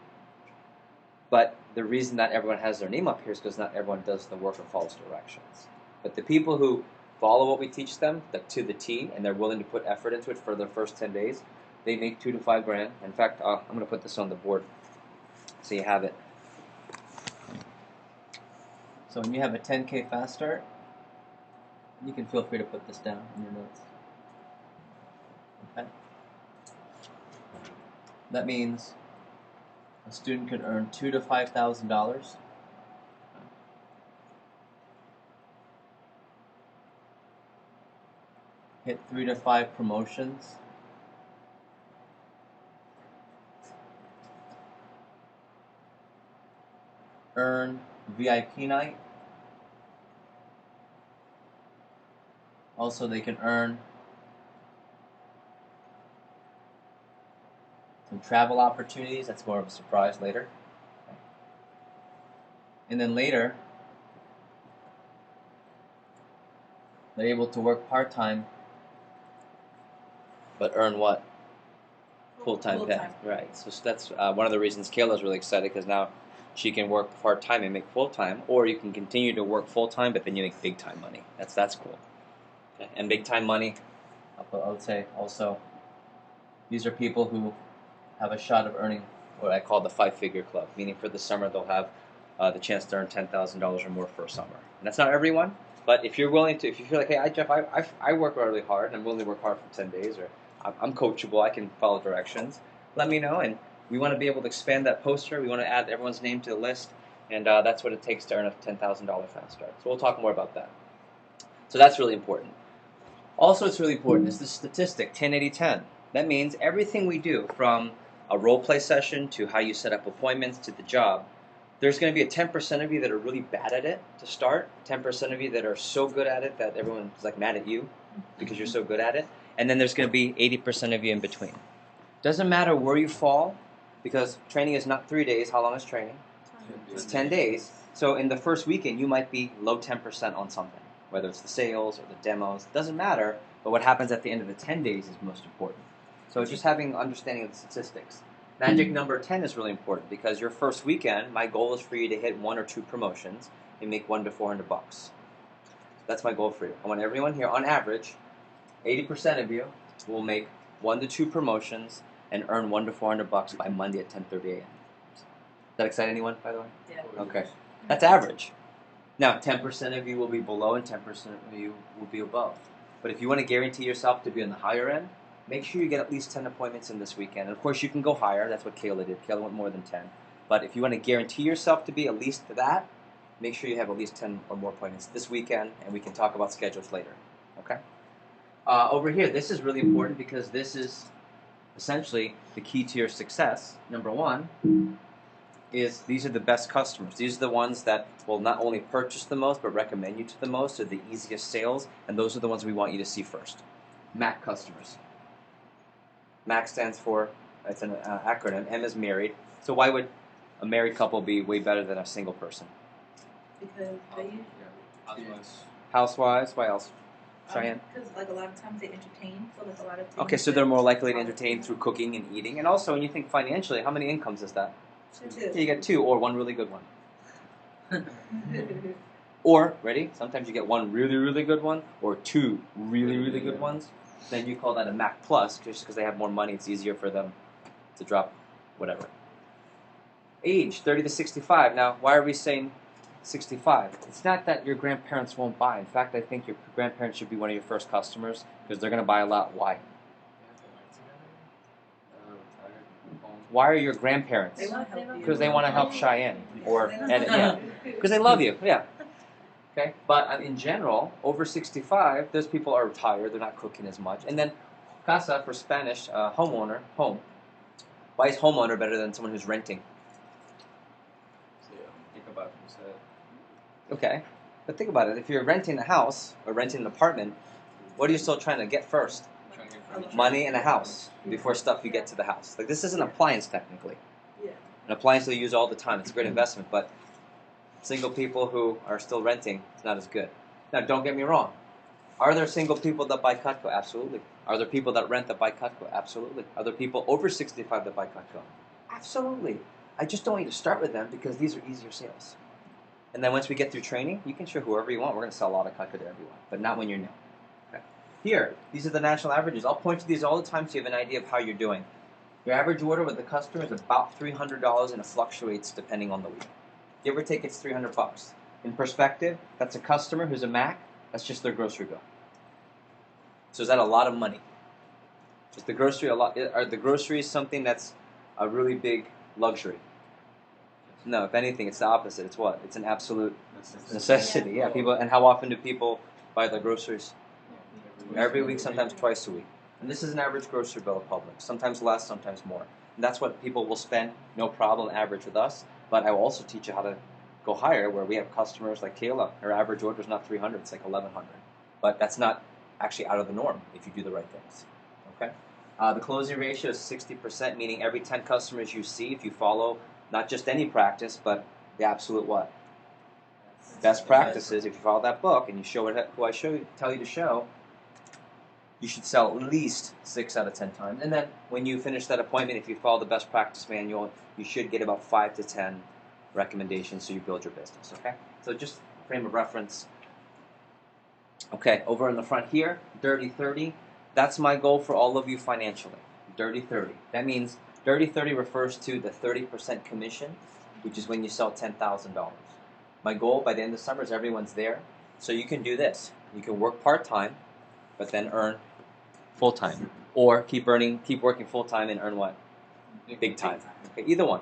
But the reason that everyone has their name up here is because not everyone does the work or follows directions. But the people who follow what we teach them to the T, and they're willing to put effort into it for their first 10 days, they make $2,000 to $5,000. In fact, I'm going to put this on the board so you have it. So when you have a 10K fast start, you can feel free to put this down in your notes. Okay? That means a student could earn $2,000 to $5,000. Hit 3 to 5 promotions. Earn VIP night. Also, they can earn some travel opportunities. That's more of a surprise later. And then later, they're able to work part-time, but earn what? Full-time pay. Right. So that's one of the reasons Kayla's really excited, because now she can work part-time and make full-time, or you can continue to work full-time, but then you make big-time money. That's cool. Okay. And big-time money, I would say also, these are people who have a shot of earning what I call the 5-figure club, meaning for the summer they'll have the chance to earn $10,000 or more for a summer. And that's not everyone, but if you're willing to, if you feel like, hey, Jeff, I work really hard, and I'm willing to work hard for 10 days, or I'm coachable, I can follow directions, let me know. And we want to be able to expand that poster. We want to add everyone's name to the list, and that's what it takes to earn a $10,000 fast start. So we'll talk more about that. So that's really important. Also, it's really important is the statistic 10-80-10. That means everything we do, from a role play session to how you set up appointments to the job, there's going to be a 10% of you that are really bad at it to start, 10% of you that are so good at it that everyone's like mad at you because you're so good at it, and then there's going to be 80% of you in between. Doesn't matter where you fall, because training is not 3 days. How long is training? It's 10 days. So in the first weekend, you might be low 10% on something, whether it's the sales or the demos. It doesn't matter, but what happens at the end of the 10 days is most important. So just having understanding of the statistics. Magic number 10 is really important, because your first weekend, my goal is for you to hit 1 or 2 promotions and make $100 to $400. That's my goal for you. I want everyone here, on average, 80% of you will make 1 to 2 promotions and earn $100 to $400 by Monday at 10:30 a.m. that excite anyone, by the way? Yeah. Okay. That's average. Now, 10% of you will be below and 10% of you will be above. But if you want to guarantee yourself to be on the higher end, make sure you get at least 10 appointments in this weekend. And of course, you can go higher. That's what Kayla did. Kayla went more than 10. But if you want to guarantee yourself to be at least that, make sure you have at least 10 or more appointments this weekend, and we can talk about schedules later. Okay? Over here, this is really important because this is essentially the key to your success. Number one is these are the best customers. These are the ones that will not only purchase the most, but recommend you to the most, or the easiest sales, and those are the ones we want you to see first. MAC customers. MAC stands for, it's an acronym, M is married. So why would a married couple be way better than a single person? Because they usually Housewives, why else? Cheyenne? Because like a lot of times they entertain, so like a lot of things. Okay, so they're more likely to entertain through cooking and eating. And also, when you think financially, how many incomes is that? Two. Yeah, you get two or one really good one. Or, ready? Sometimes you get one really, really good one or two really, really good ones. Then you call that a Mac Plus, just because they have more money, it's easier for them to drop whatever. Age, 30 to 65. Now, why are we saying 65? It's not that your grandparents won't buy. In fact, I think your grandparents should be one of your first customers because they're going to buy a lot. Why? Why are your grandparents? Because they want to help Cheyenne. Or, yeah, because they love you. Yeah. Okay. But in general, over 65, those people are retired. They're not cooking as much. And then casa for Spanish, homeowner, home. Why is homeowner better than someone who's renting? Think about what you said. Okay. But think about it. If you're renting a house or renting an apartment, what are you still trying to get first? Money and a house before stuff you get to the house. Like, this is an appliance technically. Yeah. An appliance they use all the time. It's a great investment, but single people who are still renting, it's not as good. Now, don't get me wrong. Are there single people that buy Cutco? Absolutely. Are there people that rent that buy Cutco? Absolutely. Are there people over 65 that buy Cutco? Absolutely. I just don't want you to start with them because these are easier sales. And then once we get through training, you can show whoever you want. We're going to sell a lot of Cutco to everyone, but not when you're new. Okay. Here, these are the national averages. I'll point to these all the time so you have an idea of how you're doing. Your average order with the customer is about $300, and it fluctuates depending on the week. Give or take, it's $300. In perspective, that's a customer who's a Mac. That's just their grocery bill. So is that a lot of money? Is the grocery a lot? Are the groceries something that's a really big luxury? No, if anything, it's the opposite. It's what? It's an absolute necessity. Yeah, people. And how often do people buy their groceries? Every week, sometimes twice a week. And this is an average grocery bill of Publix. Sometimes less, sometimes more. And that's what people will spend, no problem, average with us. But I will also teach you how to go higher, where we have customers like Kayla. Her average order is not 300, it's like 1,100. But that's not actually out of the norm if you do the right things. Okay. The closing ratio is 60%, meaning every 10 customers you see, if you follow not just any practice, but the absolute what? Best practices. If you follow that book and you show it, who I tell you to show, you should sell at least 6 out of 10 times. And then when you finish that appointment, if you follow the best practice manual, you should get about 5 to 10 recommendations so you build your business. Okay. So just frame of reference. Okay, over in the front here, Dirty 30. That's my goal for all of you financially. Dirty 30. That means Dirty 30 refers to the 30% commission, which is when you sell $10,000. My goal by the end of summer is everyone's there. So you can do this. You can work part-time, but then earn full-time. Or keep working full-time and earn what? Big time. Okay, either one.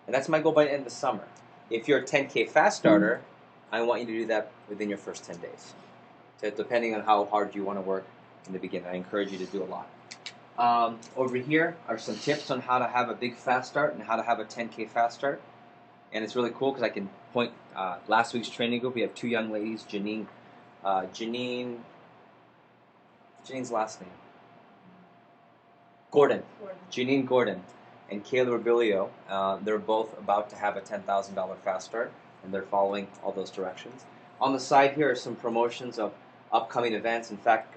And that's my goal by the end of the summer. If you're a 10K fast starter, I want you to do that within your first 10 days. So depending on how hard you want to work in the beginning, I encourage you to do a lot. Over here are some tips on how to have a big fast start and how to have a 10K fast start. And it's really cool because I can point, last week's training group, we have 2 young ladies, Janine, Janine's last name? Gordon. Janine Gordon and Kayla Robilio. They're both about to have a $10,000 fast start, and they're following all those directions. On the side here are some promotions of upcoming events. In fact,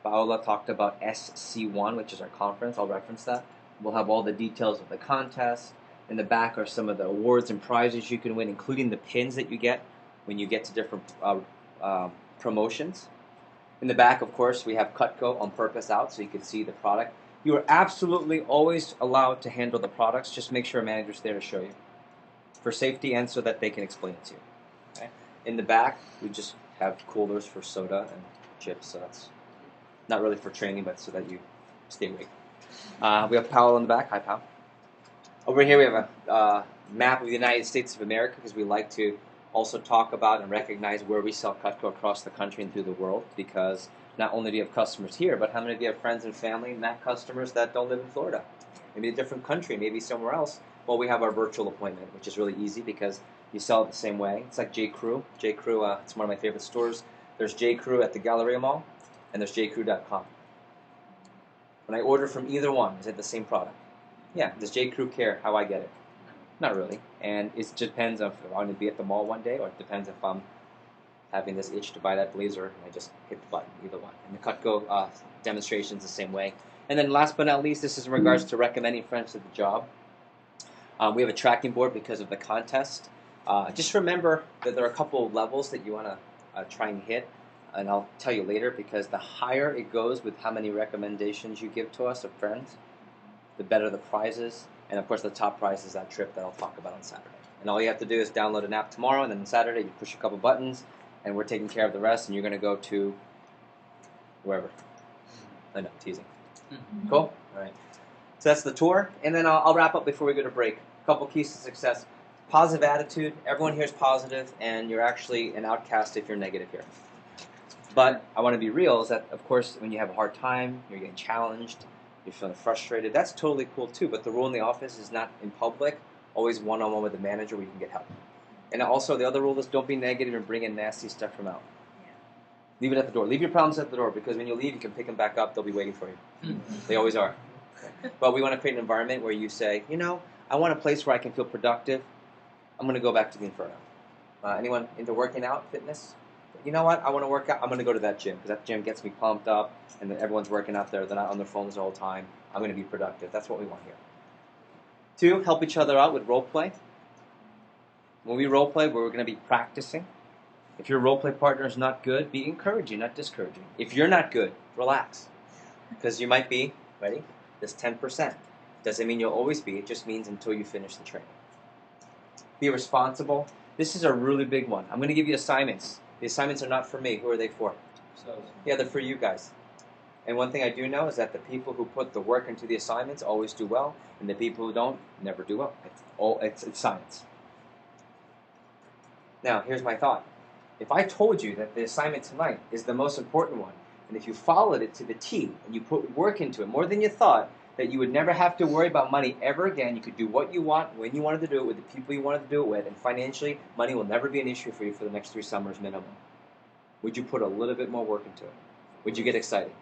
Paola talked about SC1, which is our conference. I'll reference that. We'll have all the details of the contest. In the back are some of the awards and prizes you can win, including the pins that you get when you get to different promotions. In the back, of course, we have Cutco on purpose out so you can see the product. You are absolutely always allowed to handle the products. Just make sure a manager's there to show you. for safety and so that they can explain it to you. Okay? In the back, we just have coolers for soda and chips, so that's not really for training, but so that you stay awake. We have Powell in the back. Hi, Powell. Over here we have a map of the United States of America because we like to also talk about and recognize where we sell Cutco across the country and through the world, because not only do you have customers here, but how many of you have friends and family, Mac customers that don't live in Florida? Maybe a different country, maybe somewhere else. Well, we have our virtual appointment, which is really easy because you sell it the same way. It's like J. Crew. J. Crew, it's one of my favorite stores. There's J. Crew at the Galleria Mall, and there's jcrew.com. When I order from either one, is it the same product? Yeah. Does J. Crew care how I get it? Not really. And it just depends on if I want to be at the mall one day, or it depends if I'm having this itch to buy that blazer, and I just hit the button, either one. And the Cutco demonstration's the same way. And then last but not least, this is in regards to recommending friends to the job. We have a tracking board because of the contest. Just remember that there are a couple of levels that you want to try and hit, and I'll tell you later, because the higher it goes with how many recommendations you give to us of friends, the better the prizes. And of course the top prize is that trip that I'll talk about on Saturday. And all you have to do is download an app tomorrow, and then on Saturday you push a couple buttons, and we're taking care of the rest, and you're going to go to wherever. I know, teasing. Cool? All right. So that's the tour, and then I'll wrap up before we go to break. A couple keys to success. Positive attitude. Everyone here is positive, and you're actually an outcast if you're negative here. But I want to be real, is that, of course, when you have a hard time, you're getting challenged, you're feeling frustrated, that's totally cool too. But the rule in the office is not in public, always one-on-one with the manager where you can get help. And also the other rule is don't be negative and bring in nasty stuff from out. Leave it at the door. Leave your problems at the door, because when you leave, you can pick them back up. They'll be waiting for you. They always are. But we want to create an environment where you say, you know, I want a place where I can feel productive. I'm going to go back to the Inferno. Anyone into working out, fitness? You know what? I want to work out. I'm going to go to that gym because that gym gets me pumped up, and then everyone's working out there. They're not on their phones all the time. I'm going to be productive. That's what we want here. 2, help each other out with role play. When we role play, we're going to be practicing. If your role play partner is not good, be encouraging, not discouraging. If you're not good, relax, because you might be, ready, this 10%. Doesn't mean you'll always be. It just means until you finish the training. Be responsible. This is a really big one. I'm going to give you assignments. The assignments are not for me. Who are they for? Yeah, they're for you guys. And one thing I do know is that the people who put the work into the assignments always do well, and the people who don't never do well. It's science. Now, here's my thought. If I told you that the assignment tonight is the most important one, and if you followed it to the T, and you put work into it more than you thought, that you would never have to worry about money ever again. You could do what you want, when you wanted to do it, with the people you wanted to do it with, and financially, money will never be an issue for you for the next 3 summers minimum. Would you put a little bit more work into it? Would you get excited?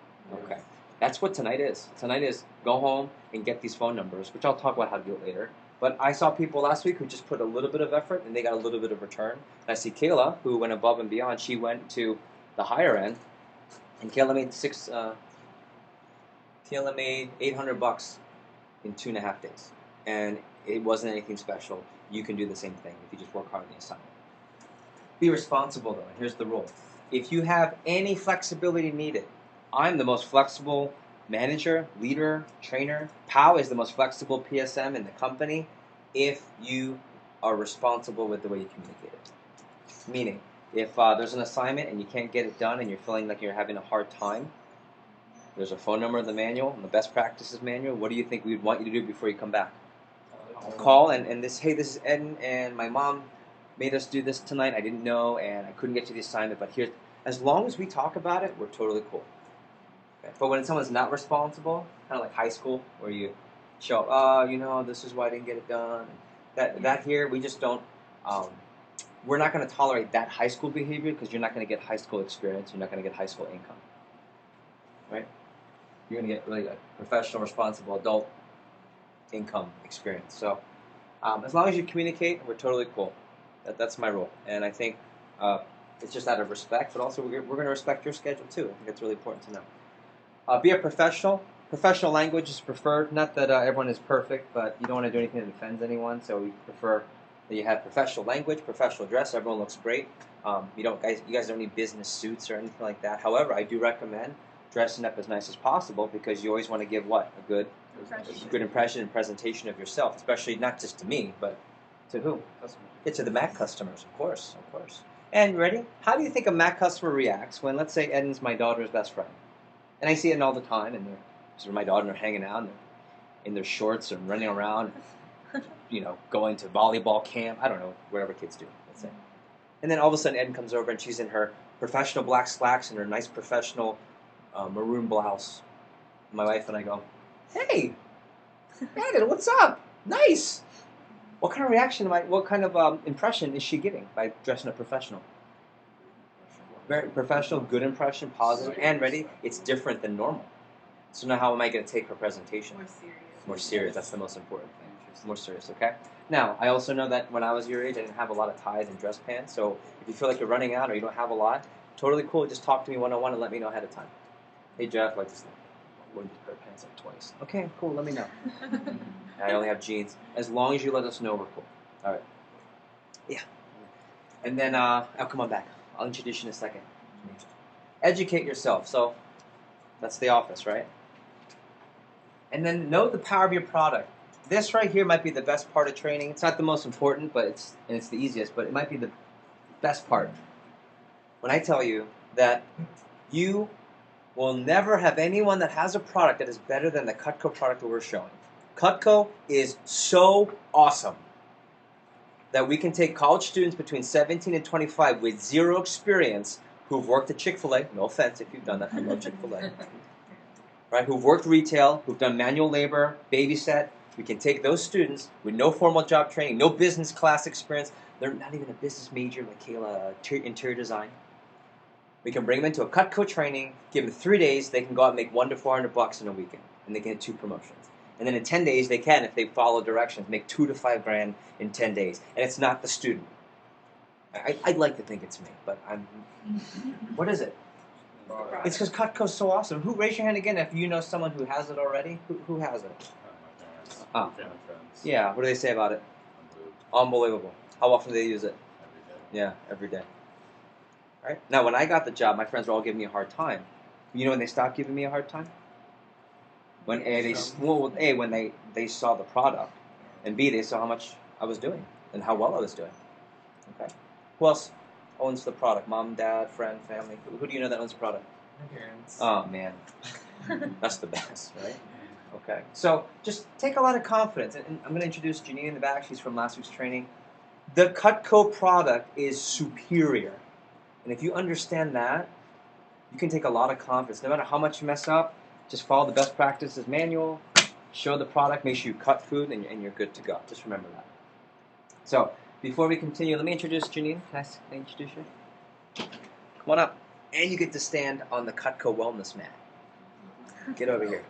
Okay. That's what tonight is. Tonight is go home and get these phone numbers, which I'll talk about how to do it later. But I saw people last week who just put a little bit of effort, and they got a little bit of return. And I see Kayla, who went above and beyond. She went to the higher end, and Kayla made $800 in 2.5 days. And it wasn't anything special. You can do the same thing if you just work hard on the assignment. Be responsible, though, and here's the rule. If you have any flexibility needed, I'm the most flexible manager, leader, trainer. Pao is the most flexible PSM in the company if you are responsible with the way you communicate it. Meaning, if there's an assignment and you can't get it done and you're feeling like you're having a hard time, there's a phone number in the manual, in the best practices manual. What do you think we'd want you to do before you come back? Call and this, hey, this is Ed, and my mom made us do this tonight. I didn't know, and I couldn't get to the assignment, but here, as long as we talk about it, we're totally cool. Okay. But when someone's not responsible, kind of like high school, where you show up, you know, this is why I didn't get it done. That here, we just don't, we're not going to tolerate that high school behavior because you're not going to get high school experience. You're not going to get high school income. Right? You're going to get really a professional, responsible adult income experience. So as long as you communicate, we're totally cool. That's my rule. And I think it's just out of respect, but also we're going to respect your schedule too. I think that's really important to know. Be a professional. Professional language is preferred. Not that everyone is perfect, but you don't want to do anything that offends anyone. So we prefer that you have professional language, professional dress. Everyone looks great. You guys don't need business suits or anything like that. However, I do recommend dressing up as nice as possible because you always want to give what? A good impression and presentation of yourself, especially not just to me, but To who? Yeah, to the Mac customers, of course, of course. And ready? How do you think a Mac customer reacts when, let's say, Eden's my daughter's best friend, and I see Eden all the time, and they're my daughter, and they're hanging out, and they're in their shorts and running around, going to volleyball camp. I don't know, whatever kids do, let's say. And then all of a sudden, Eden comes over, and she's in her professional black slacks and her nice professional maroon blouse. My wife and I go, "Hey, Eden, what's up? Nice." What kind of reaction what kind of impression is she giving by dressing up professional? Very professional, good impression, positive, and ready. It's different than normal. So now how am I going to take her presentation? More serious. More serious, that's the most important thing. More serious, okay? Now, I also know that when I was your age, I didn't have a lot of ties and dress pants, so if you feel like you're running out or you don't have a lot, totally cool, just talk to me one-on-one and let me know ahead of time. Hey, Jeff, I just wore these pair of pants like twice. Okay, cool, let me know. I only have jeans. As long as you let us know, we're cool. All right. Yeah. And then, come on back. I'll introduce you in a second. Educate yourself. So, that's the office, right? And then know the power of your product. This right here might be the best part of training. It's not the most important, but it's the easiest, but it might be the best part. When I tell you that you will never have anyone that has a product that is better than the Cutco product that we're showing. Cutco is so awesome that we can take college students between 17 and 25 with zero experience who've worked at Chick-fil-A, no offense if you've done that, I love Chick-fil-A, right, who've worked retail, who've done manual labor, babysat. We can take those students with no formal job training, no business class experience. They're not even a business major like Kayla, interior design. We can bring them into a Cutco training, give them 3 days, they can go out and make $100 to $400 in a weekend, and they can get 2 promotions. And then in 10 days, they can, if they follow directions, make $2 to $5 grand in 10 days. And it's not the student. I'd like to think it's me, but I'm. What is it? It's because Cutco's so awesome. Who, raise your hand again if you know someone who has it already? Who has it? Oh. Yeah, what do they say about it? Unbelievable. How often do they use it? Yeah, every day. Right? Now, when I got the job, my friends were all giving me a hard time. You know when they stopped giving me a hard time? When they saw the product, and B, they saw how much I was doing and how well I was doing. Okay. Who else owns the product? Mom, dad, friend, family. Who do you know that owns the product? My parents. Oh man, that's the best, right? Okay. So just take a lot of confidence, and I'm going to introduce Janine in the back. She's from last week's training. The Cutco product is superior, and if you understand that, you can take a lot of confidence. No matter how much you mess up, just follow the best practices manual, show the product, make sure you cut food, and you're good to go. Just remember that. So, before we continue, let me introduce Janine. Can I introduce you? Come on up. And you get to stand on the Cutco wellness mat. Get over here.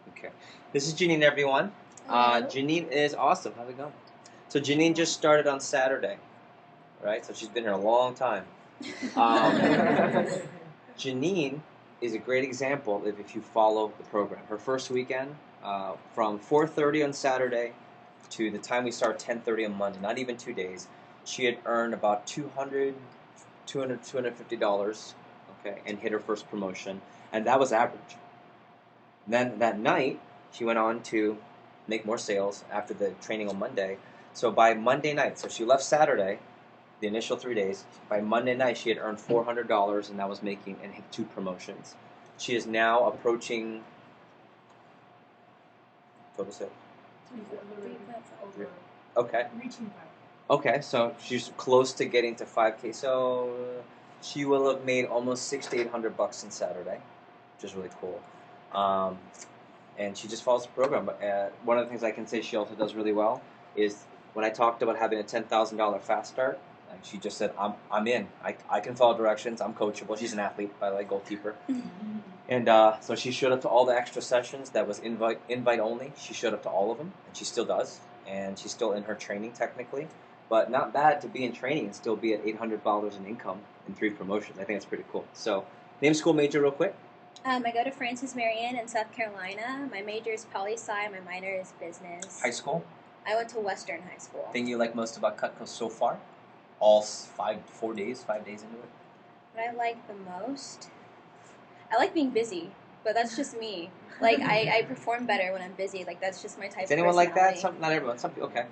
Okay. This is Janine, everyone. Janine is awesome. How's it going? So Janine just started on Saturday, right? So she's been here a long time. Janine is a great example of if you follow the program. Her first weekend, from 4:30 on Saturday to the time we start 10:30 on Monday, not even 2 days, she had earned about $250, okay, and hit her first promotion, and that was average. Then that night, she went on to make more sales after the training on Monday. So by Monday night, so she left Saturday, the initial 3 days, by Monday night she had earned $400, and that was making and hit 2 promotions. She is now approaching total sales. Okay. Okay, so she's close to getting to 5K. So she will have made almost $600 to $800 in Saturday, which is really cool. And she just follows the program. But one of the things I can say she also does really well is when I talked about having a $10,000 fast start, she just said, I'm in. I can follow directions. I'm coachable. She's an athlete, by the way, goalkeeper. And so she showed up to all the extra sessions that was invite only. She showed up to all of them, and she still does. And she's still in her training technically. But not bad to be in training and still be at $800 in income and 3 promotions. I think that's pretty cool. So, name, school, major real quick. I go to Francis Marion in South Carolina. My major is poli-sci. My minor is business. High school? I went to Western High School. Thing you like most about Cutco so far? All 5 days into it? What I like the most? I like being busy, but that's just me. Like, I perform better when I'm busy. Like, that's just my type of Is anyone like that? personality. Not everyone. Some people, okay.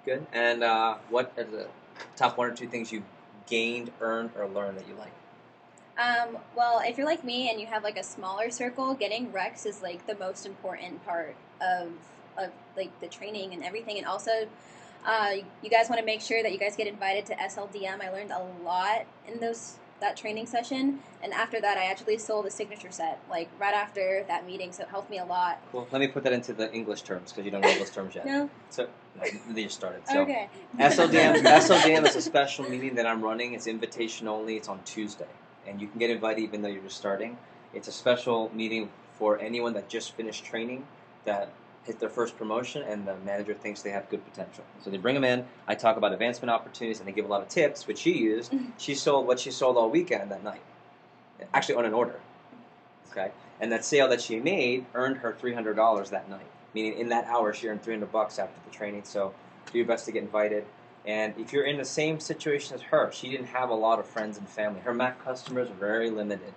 Good. And what are the top 1 or 2 things you've gained, earned, or learned that you like? Well, if you're like me and you have like a smaller circle, getting recs is like the most important part of like the training and everything. And also, you guys want to make sure that you guys get invited to SLDM. I learned a lot in that training session, and after that, I actually sold a signature set like right after that meeting, so it helped me a lot. Cool. Let me put that into the English terms because you don't know those terms yet. No. So they just started. So Okay. SLDM is a special meeting that I'm running. It's invitation only. It's on Tuesday, and you can get invited even though you're just starting. It's a special meeting for anyone that just finished training that hit their first promotion and the manager thinks they have good potential. So they bring them in, I talk about advancement opportunities, and they give a lot of tips, which she used. She sold what she sold all weekend that night, actually on an order. Okay, and that sale that she made earned her $300 that night, meaning in that hour she earned $300 after the training. So do your best to get invited. And if you're in the same situation as her, she didn't have a lot of friends and family. Her Mac customers are very limited.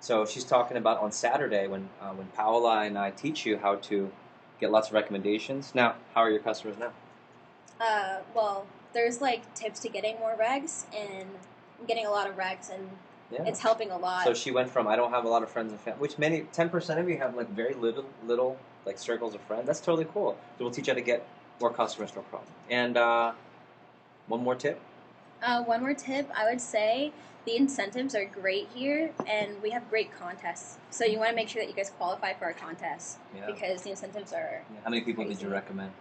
So she's talking about on Saturday when Paola and I teach you how to get lots of recommendations. Now, how are your customers now? Well, there's like tips to getting more regs, and I'm getting a lot of regs, and it's helping a lot. So she went from I don't have a lot of friends and family, which 10% of you have like very little like circles of friends. That's totally cool. So we'll teach you how to get more customers, no problem. And one more tip. One more tip, I would say the incentives are great here, and we have great contests. So you want to make sure that you guys qualify for our contests because the incentives are. Yeah. How many people did you recommend?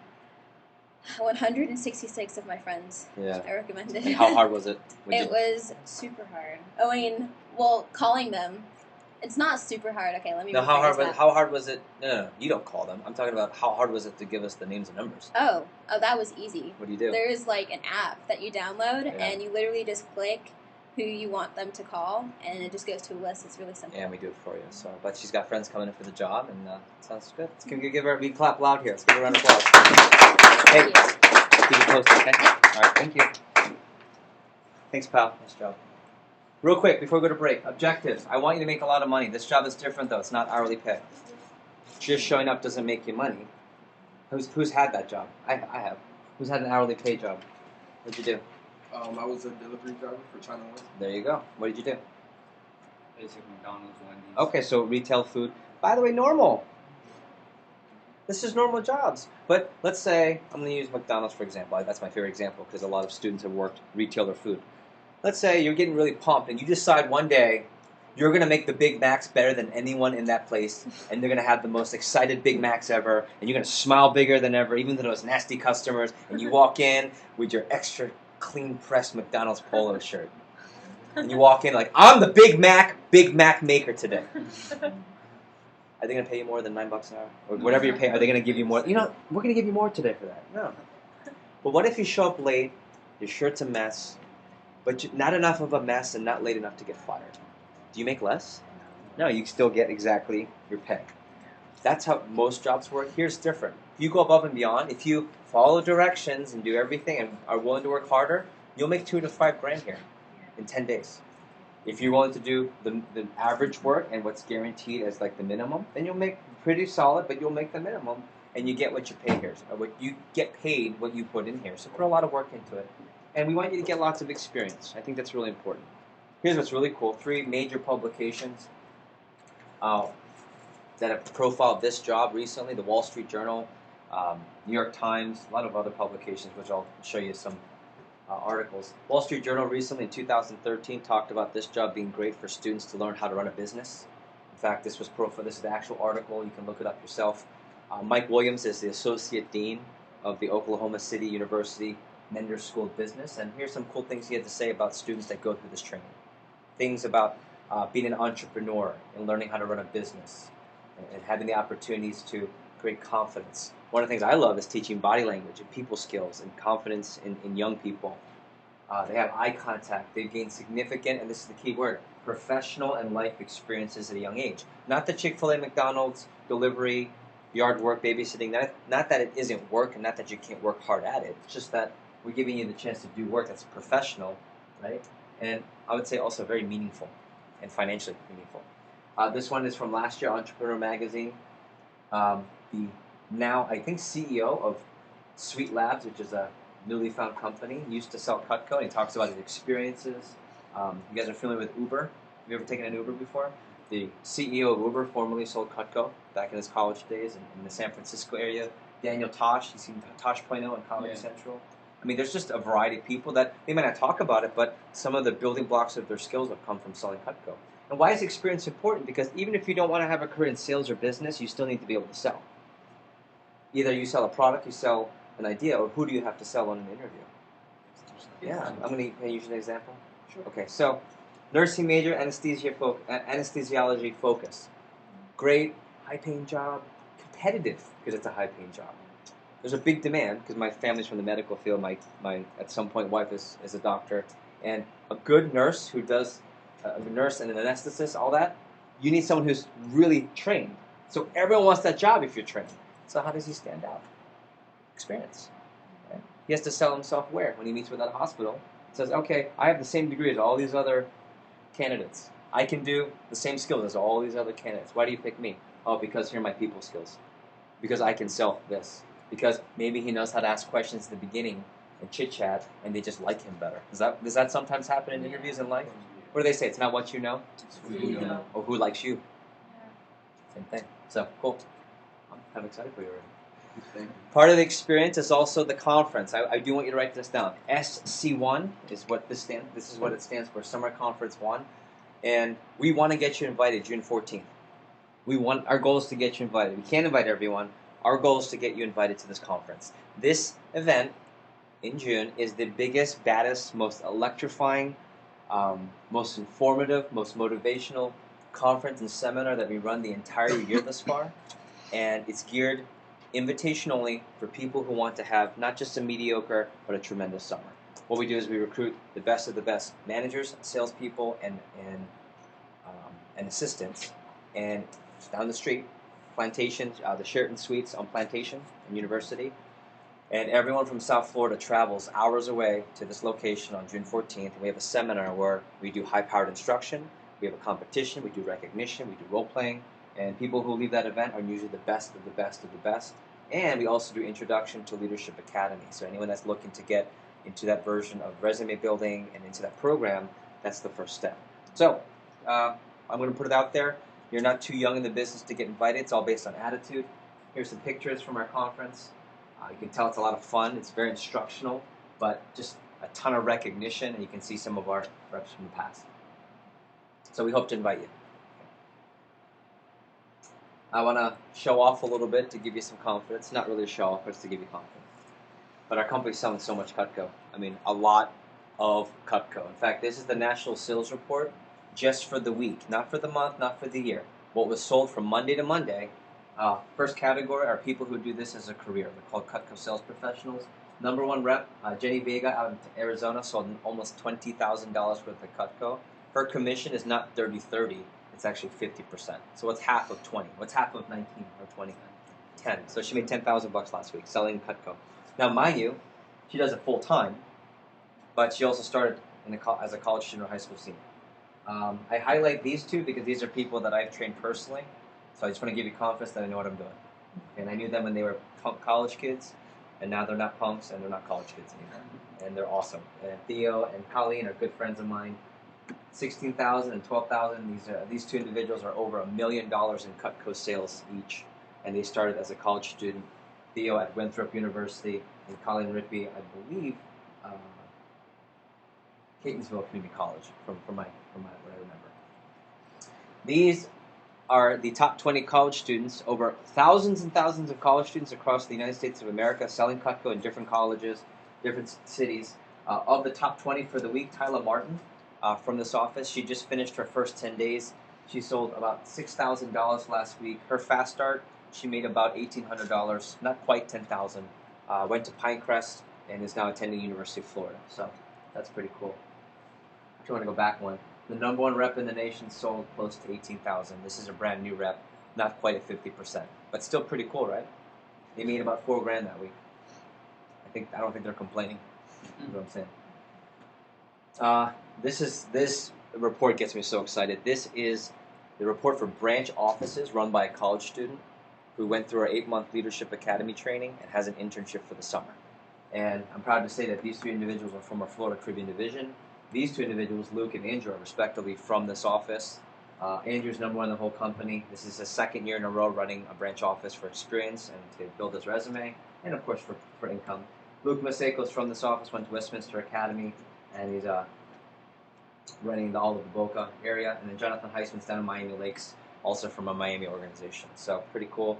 166 of my friends. Yeah. I recommended. And how hard was it? It was super hard. I mean, well, calling them, it's not super hard. Okay, let me. No, how hard was it? No, you don't call them. I'm talking about how hard was it to give us the names and numbers. Oh, that was easy. What do you do? There's like an app that you download, and you literally just click who you want them to call, and it just goes to a list. It's really simple. Yeah, and we do it for you. So, but she's got friends coming in for the job, and sounds good. Can we give her? We clap loud here. Let's give her a round of applause. Hey, keep it posted, okay? All right, thank you. Thanks, pal. Nice job. Real quick before we go to break, objectives. I want you to make a lot of money. This job is different though. It's not hourly pay. Just showing up doesn't make you money. Who's had that job? I have. Who's had an hourly pay job? What'd you do? I was a delivery driver for China One. There you go. What did you do? Basic McDonald's, Wendy's. Okay, so retail food. By the way, normal. This is normal jobs. But let's say, I'm going to use McDonald's for example. That's my favorite example because a lot of students have worked retail or food. Let's say you're getting really pumped and you decide one day you're going to make the Big Macs better than anyone in that place, and they're going to have the most excited Big Macs ever, and you're going to smile bigger than ever, even to those nasty customers, and you walk in with your extra clean pressed McDonald's polo shirt. And you walk in like, I'm the Big Mac maker today. Are they going to pay you more than $9 an hour? Or whatever you're paying, are they going to give you more? You know, we're going to give you more today for that. No. But what if you show up late, your shirt's a mess, but not enough of a mess and not late enough to get fired? Do you make less? No, you still get exactly your pay. That's how most jobs work. Here's different. If you go above and beyond, if you follow directions and do everything and are willing to work harder, you'll make $2 to $5 grand here in 10 days. If you're willing to do the average work and what's guaranteed as like the minimum, then you'll make pretty solid, but you'll make the minimum and you get what you pay here. Or what you get paid what you put in here. So put a lot of work into it. And we want you to get lots of experience. I think that's really important. Here's what's really cool. 3 major publications that have profiled this job recently. The Wall Street Journal, New York Times, a lot of other publications, which I'll show you some articles. Wall Street Journal recently in 2013 talked about this job being great for students to learn how to run a business. In fact, this was this is the actual article. You can look it up yourself. Mike Williams is the Associate Dean of the Oklahoma City University Mender School of Business. And here's some cool things he had to say about students that go through this training. Things about being an entrepreneur and learning how to run a business and having the opportunities to create confidence. One of the things I love is teaching body language and people skills and confidence in young people. They have eye contact. They've gained significant, and this is the key word, professional and life experiences at a young age. Not the Chick-fil-A, McDonald's, delivery, yard work, babysitting. Not that it isn't work and not that you can't work hard at it. It's just that we're giving you the chance to do work that's professional, right? And I would say also very meaningful and financially meaningful. This one is from last year, Entrepreneur Magazine. The now, I think, CEO of Sweet Labs, which is a newly found company. He used to sell Cutco, and he talks about his experiences. You guys are familiar with Uber? Have you ever taken an Uber before? The CEO of Uber formerly sold Cutco back in his college days in the San Francisco area. Daniel Tosh, he's seen Tosh.0 on Comedy Central. I mean, there's just a variety of people that they might not talk about it, but some of the building blocks of their skills have come from selling Cutco. And why is experience important? Because even if you don't want to have a career in sales or business, you still need to be able to sell. Either you sell a product, you sell an idea, or who do you have to sell on an interview? Yeah, I'm going to use an example. Sure. Okay, so nursing major, anesthesiology focus. Great, high-paying job, competitive because it's a high-paying job. There's a big demand because my family's from the medical field. My at some point wife is a doctor, and a good nurse who does a nurse and an anesthetist, all that. You need someone who's really trained. So everyone wants that job if you're trained. So how does he stand out? Experience. Right? He has to sell himself where? When he meets with that hospital, he says, okay, I have the same degree as all these other candidates. I can do the same skills as all these other candidates. Why do you pick me? Oh, because here are my people skills. Because I can sell this. Because maybe he knows how to ask questions at the beginning and chit-chat, and they just like him better. Does that sometimes happen in interviews in life? What do they say? It's not what you know, it's who you know. Or who likes you. Same thing. So, cool. I'm kind of excited for you already. Part of the experience is also the conference. I do want you to write this down. SC1 is what this stands. This is what it stands for, Summer Conference 1. And we want to get you invited June 14th. Our goal is to get you invited. We can't invite everyone. Our goal is to get you invited to this conference. This event in June is the biggest, baddest, most electrifying, most informative, most motivational conference and seminar that we run the entire year thus far. And it's geared invitation only for people who want to have not just a mediocre, but a tremendous summer. What we do is we recruit the best of the best managers, salespeople, and assistants. And down the street, Plantation, the Sheraton Suites on Plantation and University. And everyone from South Florida travels hours away to this location on June 14th. And we have a seminar where we do high-powered instruction, we have a competition, we do recognition, we do role-playing. And people who leave that event are usually the best of the best of the best. And we also do Introduction to Leadership Academy. So anyone that's looking to get into that version of resume building and into that program, that's the first step. So I'm going to put it out there. You're not too young in the business to get invited. It's all based on attitude. Here's some pictures from our conference. You can tell it's a lot of fun. It's very instructional, but just a ton of recognition, and you can see some of our reps from the past. So we hope to invite you. I want to show off a little bit to give you some confidence. Not really a show off, but it's to give you confidence. But our company's selling so much Cutco. I mean, a lot of Cutco. In fact, this is the national sales report just for the week, not for the month, not for the year. What was sold from Monday to Monday. First category are people who do this as a career. They're called Cutco sales professionals. Number one rep, Jenny Vega out in Arizona, sold almost $20,000 worth of Cutco. Her commission is not 30-30. It's actually 50%. So what's half of 20? What's half of 19 or 20? 10. So she made $10,000 last week selling Cutco. Now, mind you, she does it full time, but she also started as a college student or high school senior. I highlight these two because these are people that I've trained personally. So I just want to give you confidence that I know what I'm doing. And I knew them when they were punk college kids, and now they're not punks and they're not college kids anymore. And they're awesome. And Theo and Colleen are good friends of mine. 16,000 and 12,000. These two individuals are over $1 million in Cutco sales each, and they started as a college student. Theo at Winthrop University, and Colleen Rippey, I believe, Catonsville Community College, from what I remember. These are the top 20 college students, over thousands and thousands of college students across the United States of America selling Cutco in different colleges, different cities. Of the top 20 for the week, Tyler Martin from this office, she just finished her first 10 days. She sold about $6,000 last week. Her fast start, she made about $1,800, not quite $10,000. Went to Pinecrest and is now attending University of Florida. So that's pretty cool. If you want to go back one, the number one rep in the nation sold close to $18,000. This is a brand new rep, not quite at 50%, but still pretty cool, right? They made about $4,000 that week. I don't think they're complaining. That's what I'm saying. This report gets me so excited. This is the report for branch offices run by a college student who went through our 8-month Leadership Academy training and has an internship for the summer. And I'm proud to say that these three individuals are from our Florida Caribbean division. These two individuals, Luke and Andrew, are respectively from this office. Andrew's number one in the whole company. This is his second year in a row running a branch office for experience and to build his resume, and of course for income. Luke Maseko's from this office, went to Westminster Academy, and he's running all of the Boca area. And then Jonathan Heisman's down in Miami Lakes, also from a Miami organization. So pretty cool.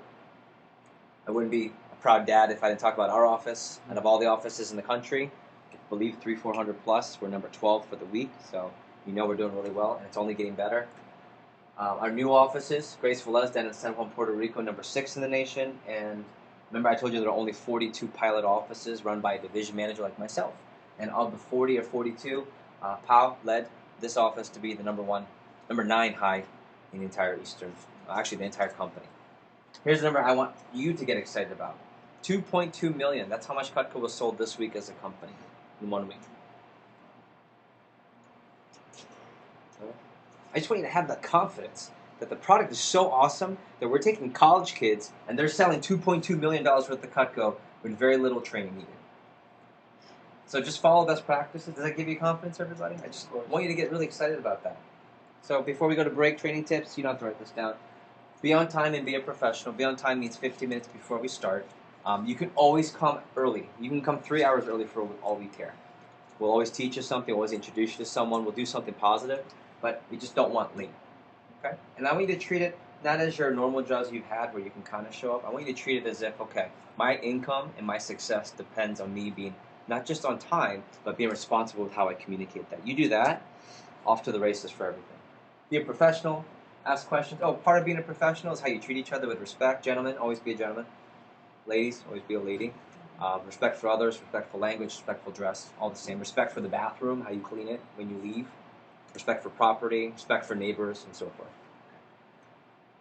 I wouldn't be a proud dad if I didn't talk about our office. Out of all the offices in the country, I believe 300-400 plus. We're number 12 for the week, so you know we're doing really well, and it's only getting better. Our new offices, Grace Velez down in San Juan, Puerto Rico, number 6 in the nation. And remember I told you there are only 42 pilot offices run by a division manager like myself. And of the 40 or 42, Pau led this office to be the number 9 high in the entire the entire company. Here's the number I want you to get excited about. 2.2 million. That's how much Cutco was sold this week as a company in 1 week. I just want you to have that confidence that the product is so awesome that we're taking college kids and they're selling $2.2 million worth of Cutco with very little training needed. So just follow best practices. Does that give you confidence, everybody? I just want you to get really excited about that. So before we go to break, training tips, you don't have to write this down. Be on time and be a professional. Be on time means 15 minutes before we start. You can always come early. You can come 3 hours early for all we care. We'll always teach you something, we'll always introduce you to someone, we'll do something positive, but we just don't want late. Okay? And I want you to treat it not as your normal jobs you've had where you can kind of show up. I want you to treat it as if, okay, my income and my success depends on me being not just on time, but being responsible with how I communicate that. You do that, off to the races for everything. Be a professional, ask questions. Oh, part of being a professional is how you treat each other with respect. Gentlemen, always be a gentleman. Ladies, always be a lady. Respect for others, respectful language, respectful dress, all the same. Respect for the bathroom, how you clean it when you leave. Respect for property, respect for neighbors, and so forth.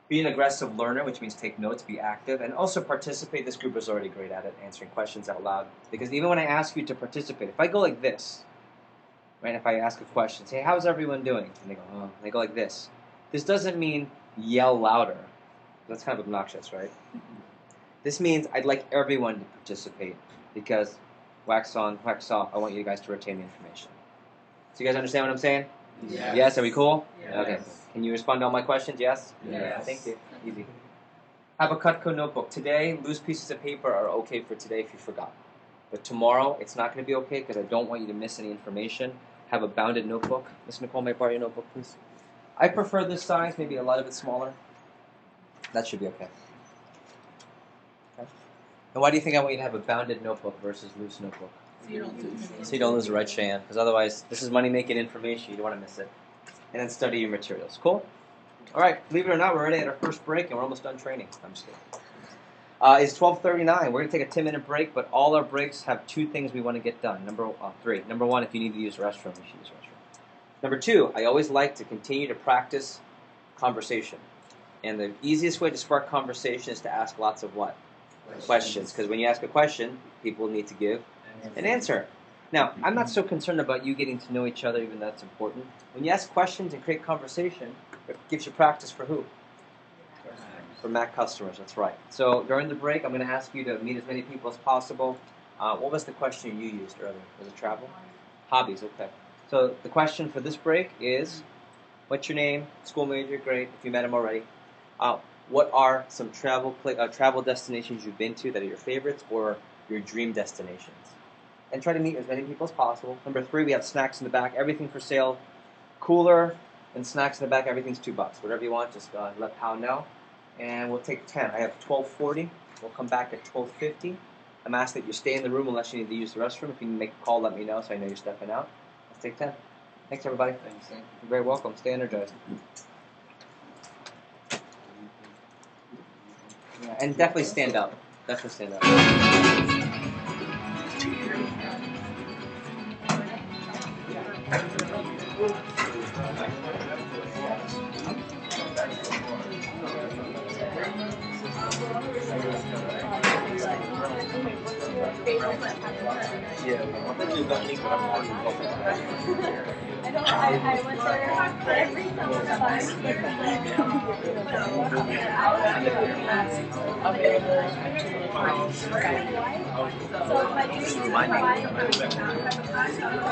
Be an aggressive learner, which means take notes, be active, and also participate. This group is already great at it, answering questions out loud. Because even when I ask you to participate, if I go like this, right, if I ask a question, say, how's everyone doing? And they go, oh, and they go like this. This doesn't mean yell louder. That's kind of obnoxious, right? This means I'd like everyone to participate because wax on, wax off, I want you guys to retain the information. So you guys understand what I'm saying? Yes. Yes? Are we cool? Yes. Okay. Can you respond to all my questions? Yes? Yes. Thank you. Easy. Have a Cutco notebook. Today, loose pieces of paper are okay for today if you forgot. But tomorrow, it's not going to be okay because I don't want you to miss any information. Have a bounded notebook. Miss Nicole, may I borrow your notebook, please? I prefer this size, maybe a lot of it smaller. That should be okay. And why do you think I want you to have a bounded notebook versus loose notebook? So you don't lose. So you don't lose the right Cheyenne, because otherwise, this is money-making information. You don't want to miss it. And then study your materials. Cool? All right, believe it or not, we're already at our first break, and we're almost done training. I'm just kidding. It's 12:39. We're going to take a 10-minute break, but all our breaks have 2 things we want to get done. 3. Number 1, if you need to use the restroom, you should use the restroom. Number 2, I always like to continue to practice conversation. And the easiest way to spark conversation is to ask lots of what? Questions. Because when you ask a question, people need to give an answer. Now, I'm not so concerned about you getting to know each other, even though that's important. When you ask questions and create conversation, it gives you practice for who? For Mac customers, that's right. So during the break, I'm going to ask you to meet as many people as possible. What was the question you used earlier? Was it travel? Hobbies, okay. So the question for this break is, what's your name? School major, great, if you met him already. What are some travel destinations you've been to that are your favorites or your dream destinations? And try to meet as many people as possible. Number 3, we have snacks in the back, everything for sale. Cooler and snacks in the back, everything's $2. Whatever you want, just let Pal know. And we'll take 10. I have 12:40. We'll come back at 12:50. I'm asked that you stay in the room unless you need to use the restroom. If you can make a call, let me know so I know you're stepping out. Let's take 10. Thanks, everybody. Thanks. You're very welcome. Stay energized. Yeah, and definitely stand up. Definitely stand up. Yeah, I know I went there every summer fun, but so my dream is to fly.